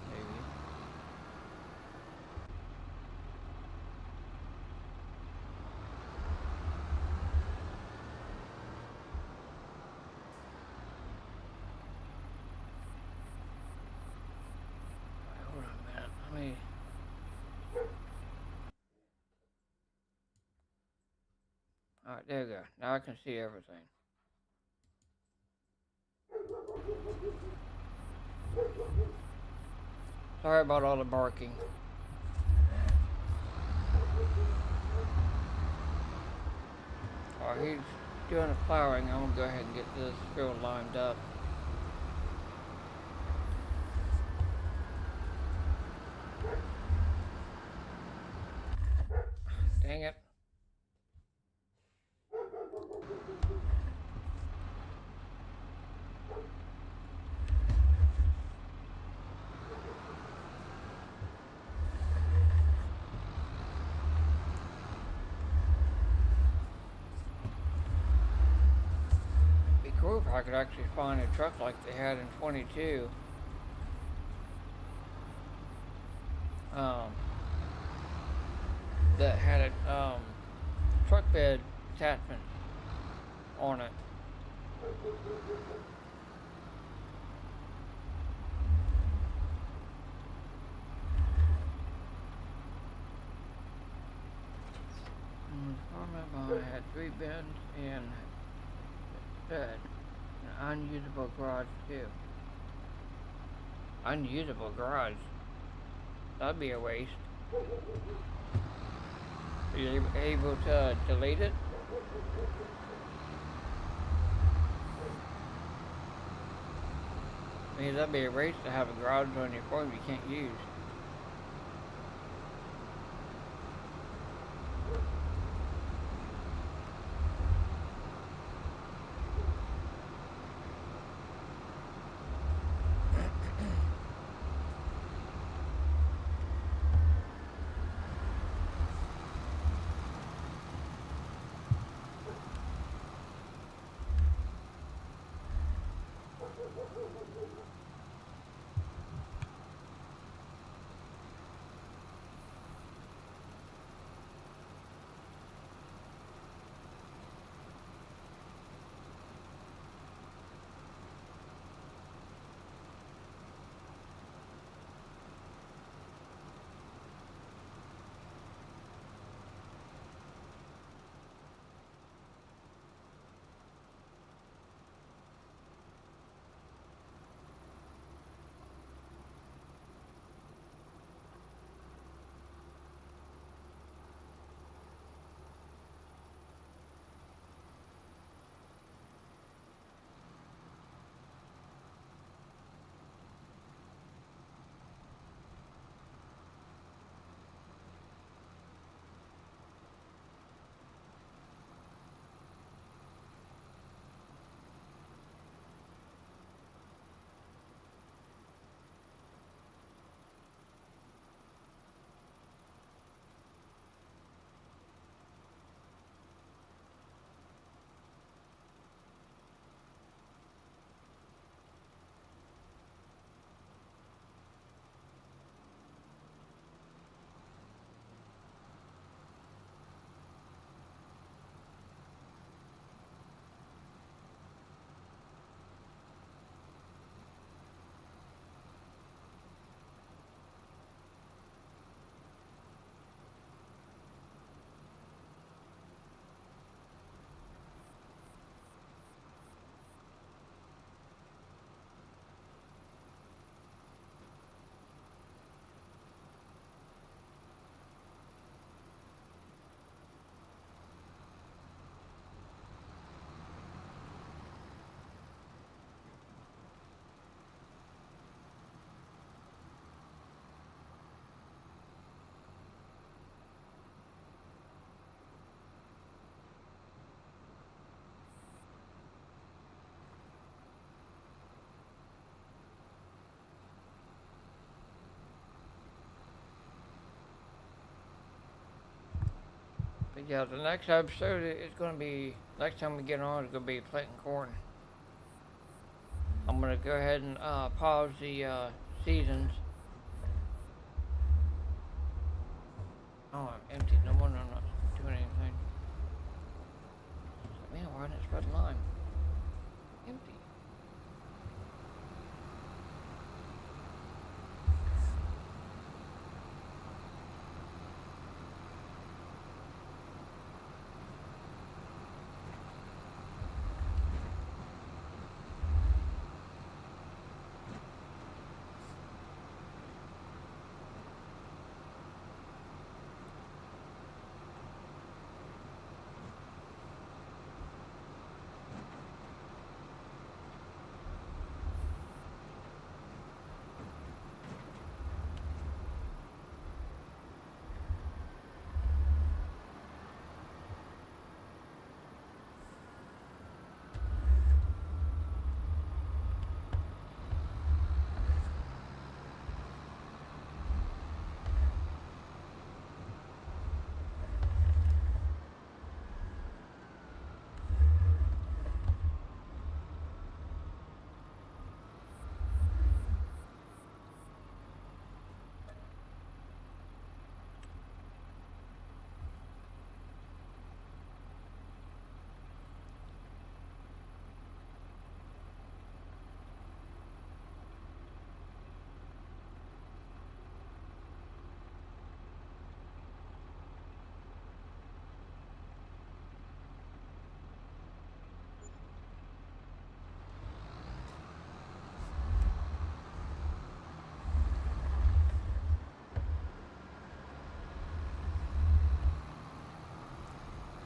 Maybe. Hold on a minute. Let me. Alright, there we go. Now I can see everything. Sorry about all the barking. Alright, he's doing the plowing. I'm gonna go ahead and get this field lined up. Dang it. Be cool. know if I could actually find a truck like they had in 22. Um, that had a truck bed attachment on it. I had 3 beds and bed, an unusable garage too. Unusable garage. That'd be a waste. Are you able to delete it? I mean, that'd be a waste to have a garage on your farm you can't use. But yeah, the next episode is going to be, next time we get on, it's going to be planting corn. I'm going to go ahead and pause the seasons. Oh, I'm empty. No wonder I'm not doing anything. Man, why didn't it spread line? Empty.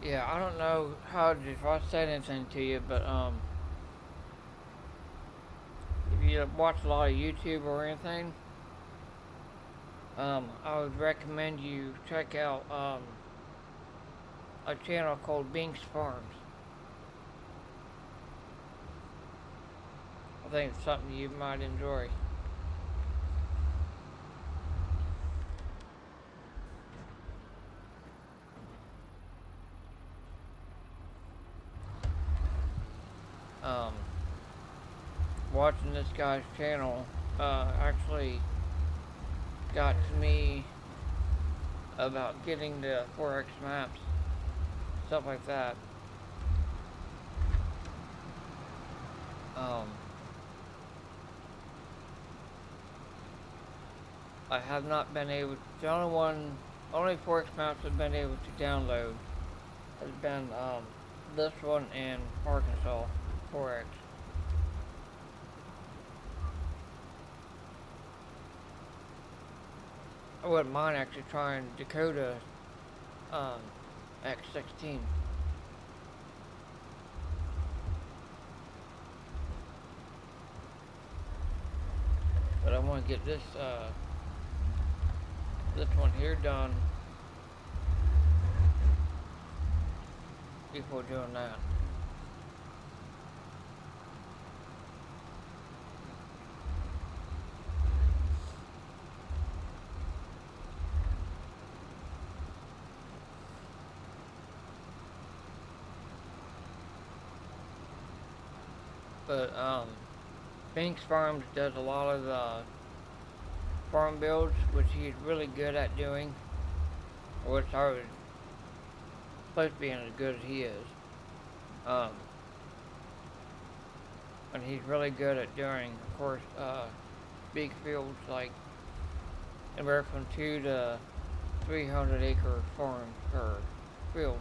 Yeah, I don't know how if I said anything to you, but if you watch a lot of YouTube or anything, I would recommend you check out a channel called Binks Farms. I think it's something you might enjoy. Um, Watching this guy's channel actually got to me about getting the 4X maps, stuff like that. Um, I have not been able. The only 4X maps I've been able to download has been this one in Arkansas, 4X. I wouldn't mind actually trying Dakota um, X16. But I want to get this one here done before doing that. But Binks Farms does a lot of farm builds, which he's really good at doing, which I was supposed to be as good as he is. Um, and he's really good at doing, of course, big fields like anywhere from 2 to 300 acre farms or fields.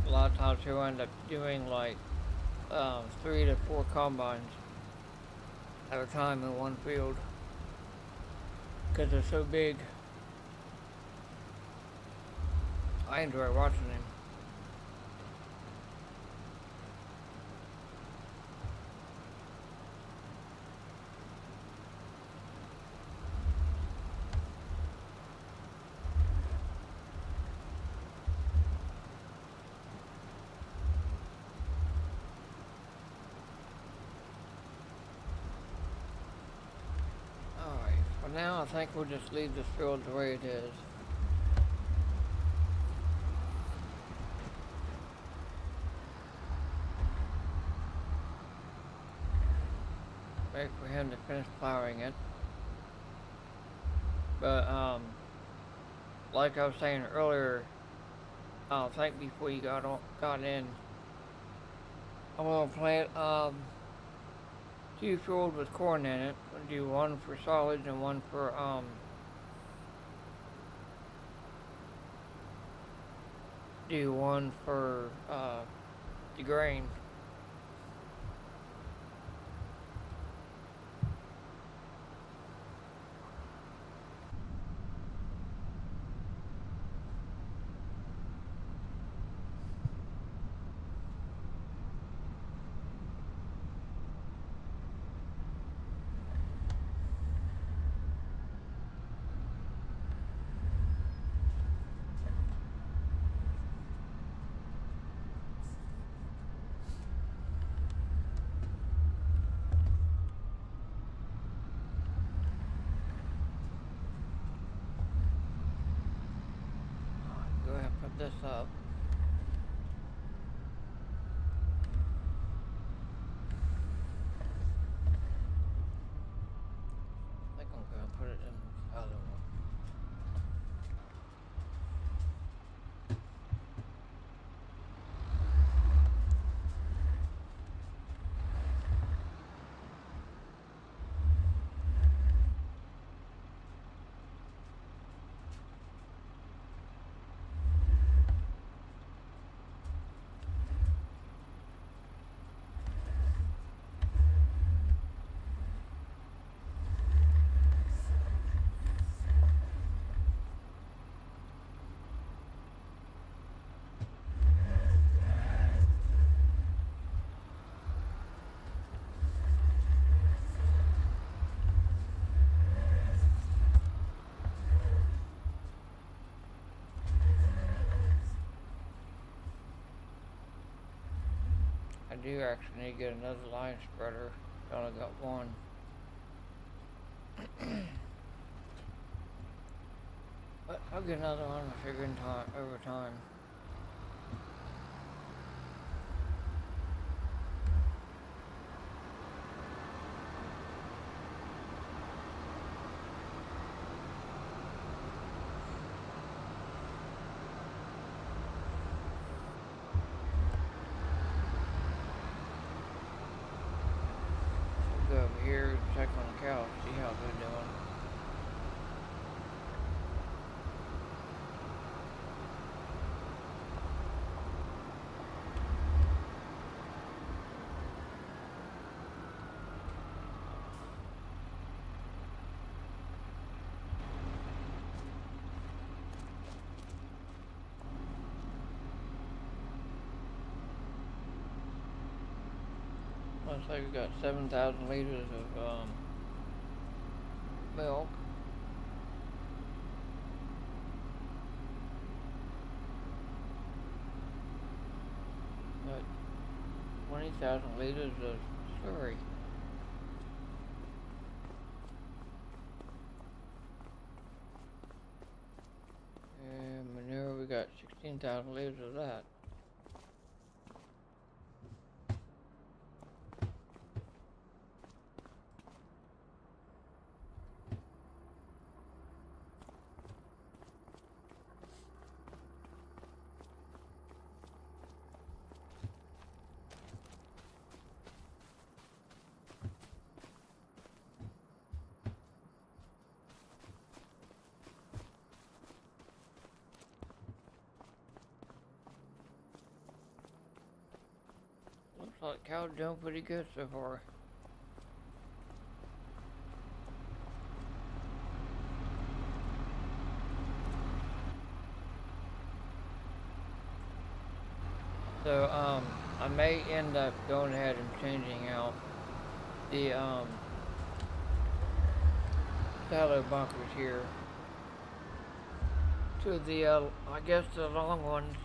A lot of times he'll end up doing like 3 to 4 combines at a time in one field because they're so big. I enjoy watching him. Alright, for now I think we'll just leave this field the way it is. Wait for him to finish plowing it. But like I was saying earlier, I think before you got in, I'm gonna plant 2 fields with corn in it. I'll do one for solids and one for the grain. Go ahead and put this up. I think I'm gonna put it in the other one. do actually need to get another line spreader. I only got one. But I'll get another one and figure in time over time. Go over here and check on the cows, see how they're doing. Looks like we got 7,000 liters of milk. But 20,000 liters of slurry. And manure, we got 16,000 liters of that. Looks like cow's doing pretty good so far. So, I may end up going ahead and changing out the, shallow bunkers here to the, I guess the long ones.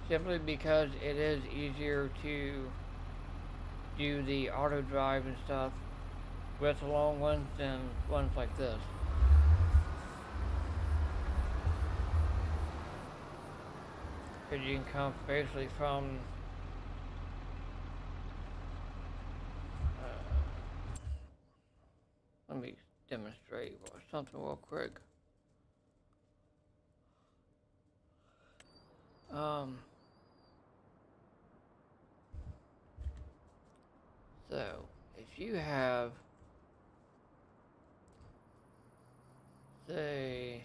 Simply because it is easier to do the auto drive and stuff with the long ones than ones like this. Because you can come basically from let me demonstrate something real quick. So if you have, say,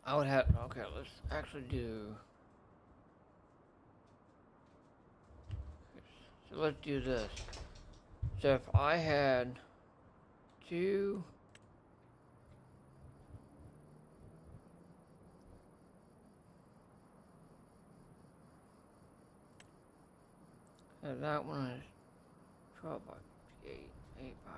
I would have, okay, let's actually do, so let's do this. So if I had two, and that one is 12 by 58, 8 by.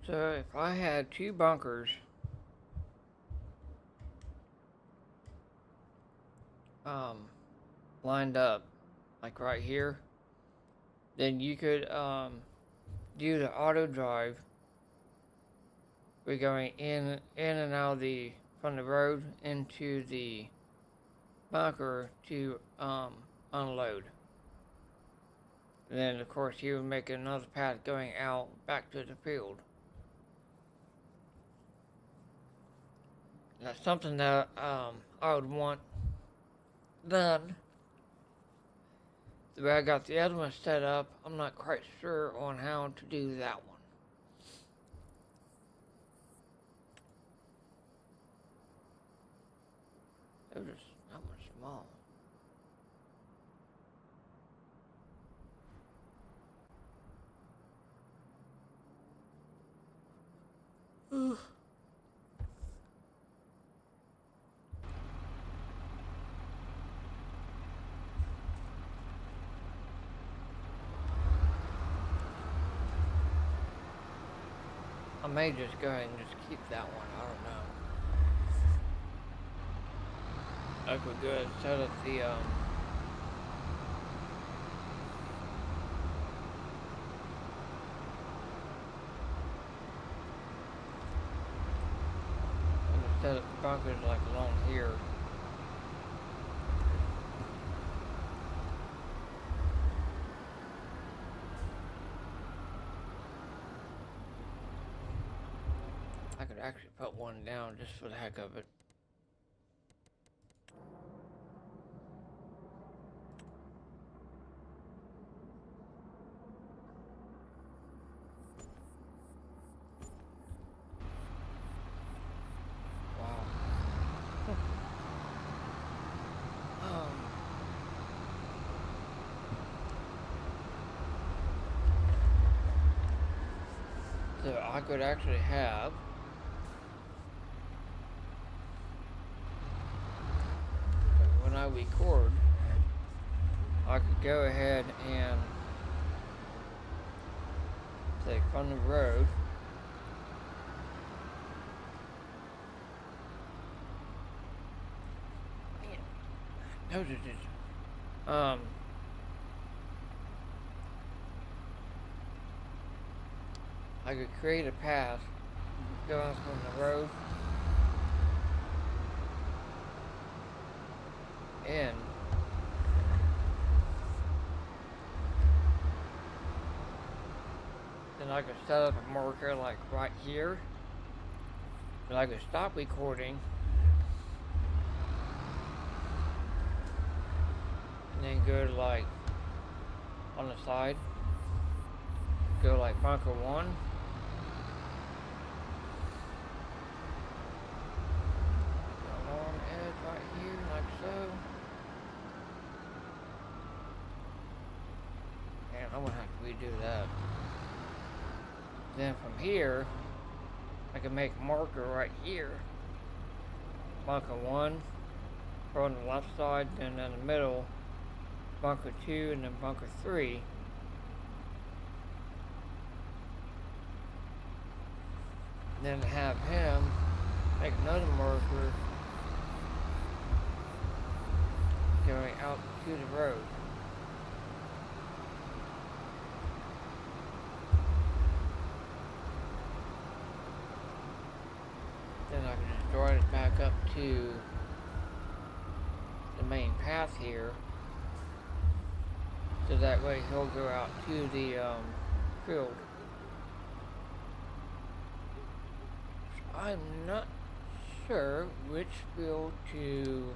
So if I had two bunkers, lined up, like right here, then you could, do the auto drive. We're going in and out of from the road into the bunker to, unload. And then of course you would make another path going out back to the field. That's something that I would want done. The way I got the other one set up, I'm not quite sure on how to do that one. It was just that much small. I may just go ahead and just keep that one. I don't know. I could go ahead and set up the set up the bunkers like along here. I could actually put one down just for the heck of it. Wow. So I could actually have when I record, I could go ahead and say from the road. No, I could create a path going from the road in. Then I could set up a marker like right here. Then I could stop recording. And then go to like on the side. Go like bunker 1. Along edge right here, like so. And I'm gonna have to redo that. Then from here, I can make a marker right here. Bunker 1, on the left side, then in the middle, bunker 2, and then bunker 3. Then have him make another marker going out to the road. Then I can just draw it back up to the main path here. So that way he'll go out to the field. I'm not sure which field to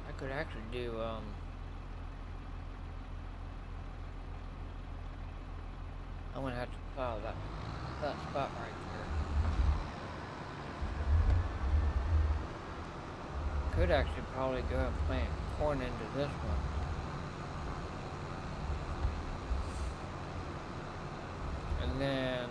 I could actually do I'm gonna have to plow that spot right there. Could actually probably go and plant corn into this one. And then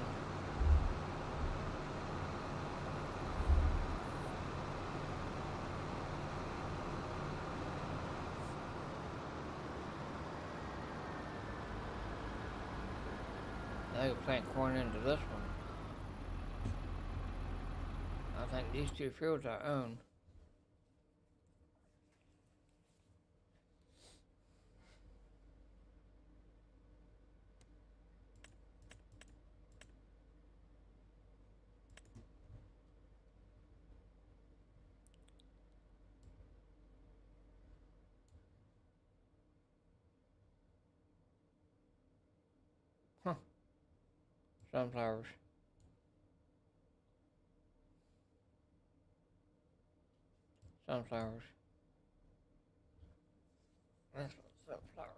I could plant corn into this one. I think these two fields I own. Huh. Sunflowers. Sunflowers. This one's sunflowers.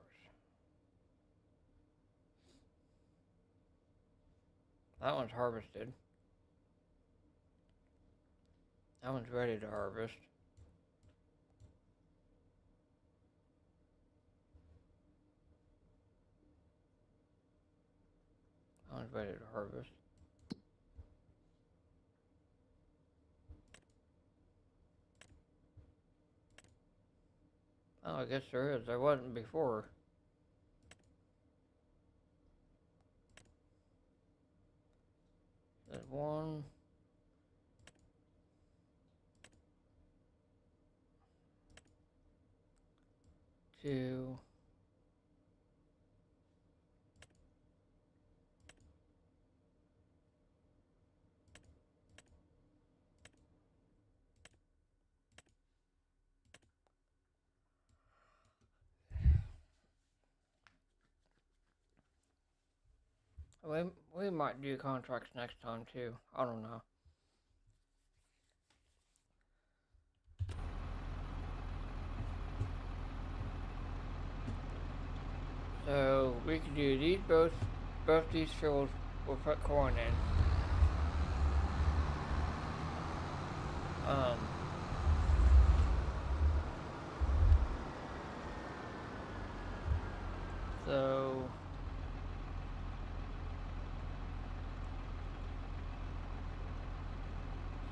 That one's harvested. That one's ready to harvest. Mine's ready to harvest. Oh, I guess there is. There wasn't before. There's 1, 2. We might do contracts next time too. I don't know. So we could do these both these fields. We'll put corn in. So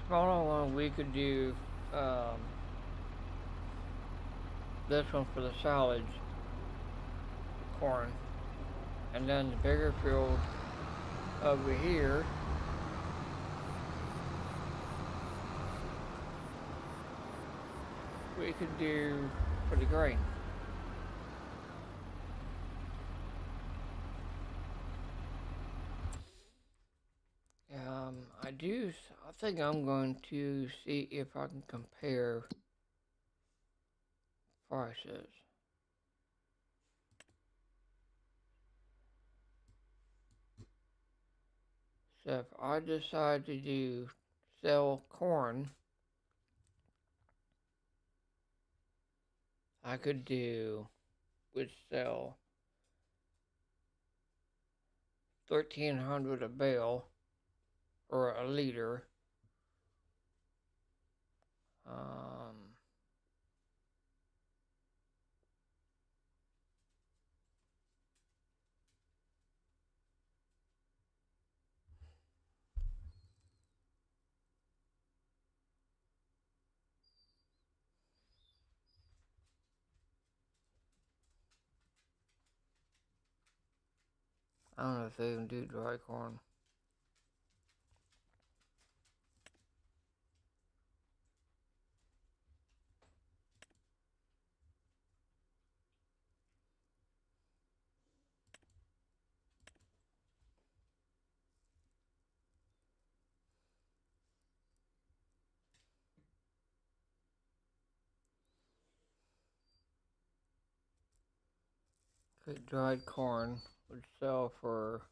smaller one we could do this one for the silage corn, and then the bigger field over here we could do for the grain. I think I'm going to see if I can compare prices. So if I decide to sell corn, I could sell 1,300 a bale or a liter. I don't know if they even do dry corn. Dried corn would sell for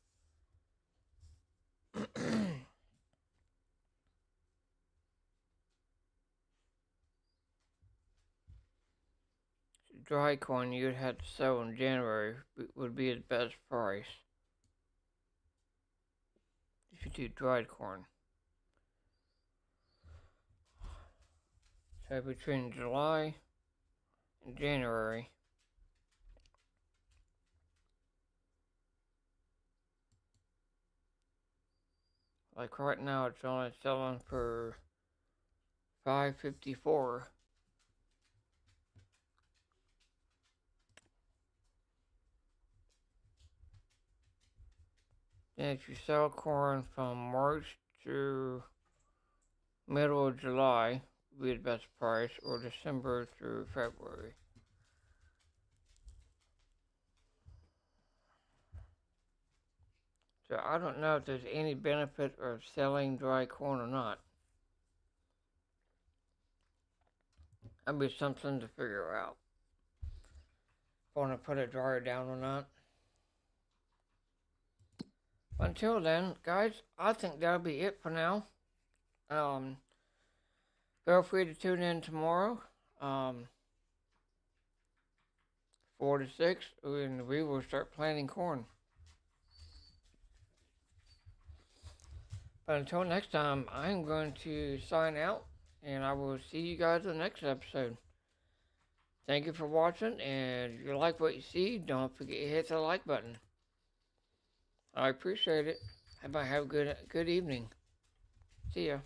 dry corn you'd have to sell in January would be the best price if you do dried corn. So between July and January, like right now it's only selling for $5.54. And if you sell corn from March to middle of July, would be the best price, or December through February. So I don't know if there's any benefit of selling dry corn or not. That'd be something to figure out. If I want to put a dryer down or not. Until then, guys, I think that'll be it for now. Feel free to tune in tomorrow, 4 to 6, and we will start planting corn. But until next time, I'm going to sign out, and I will see you guys in the next episode. Thank you for watching, and if you like what you see, don't forget to hit the like button. I appreciate it. Have a good evening. See ya.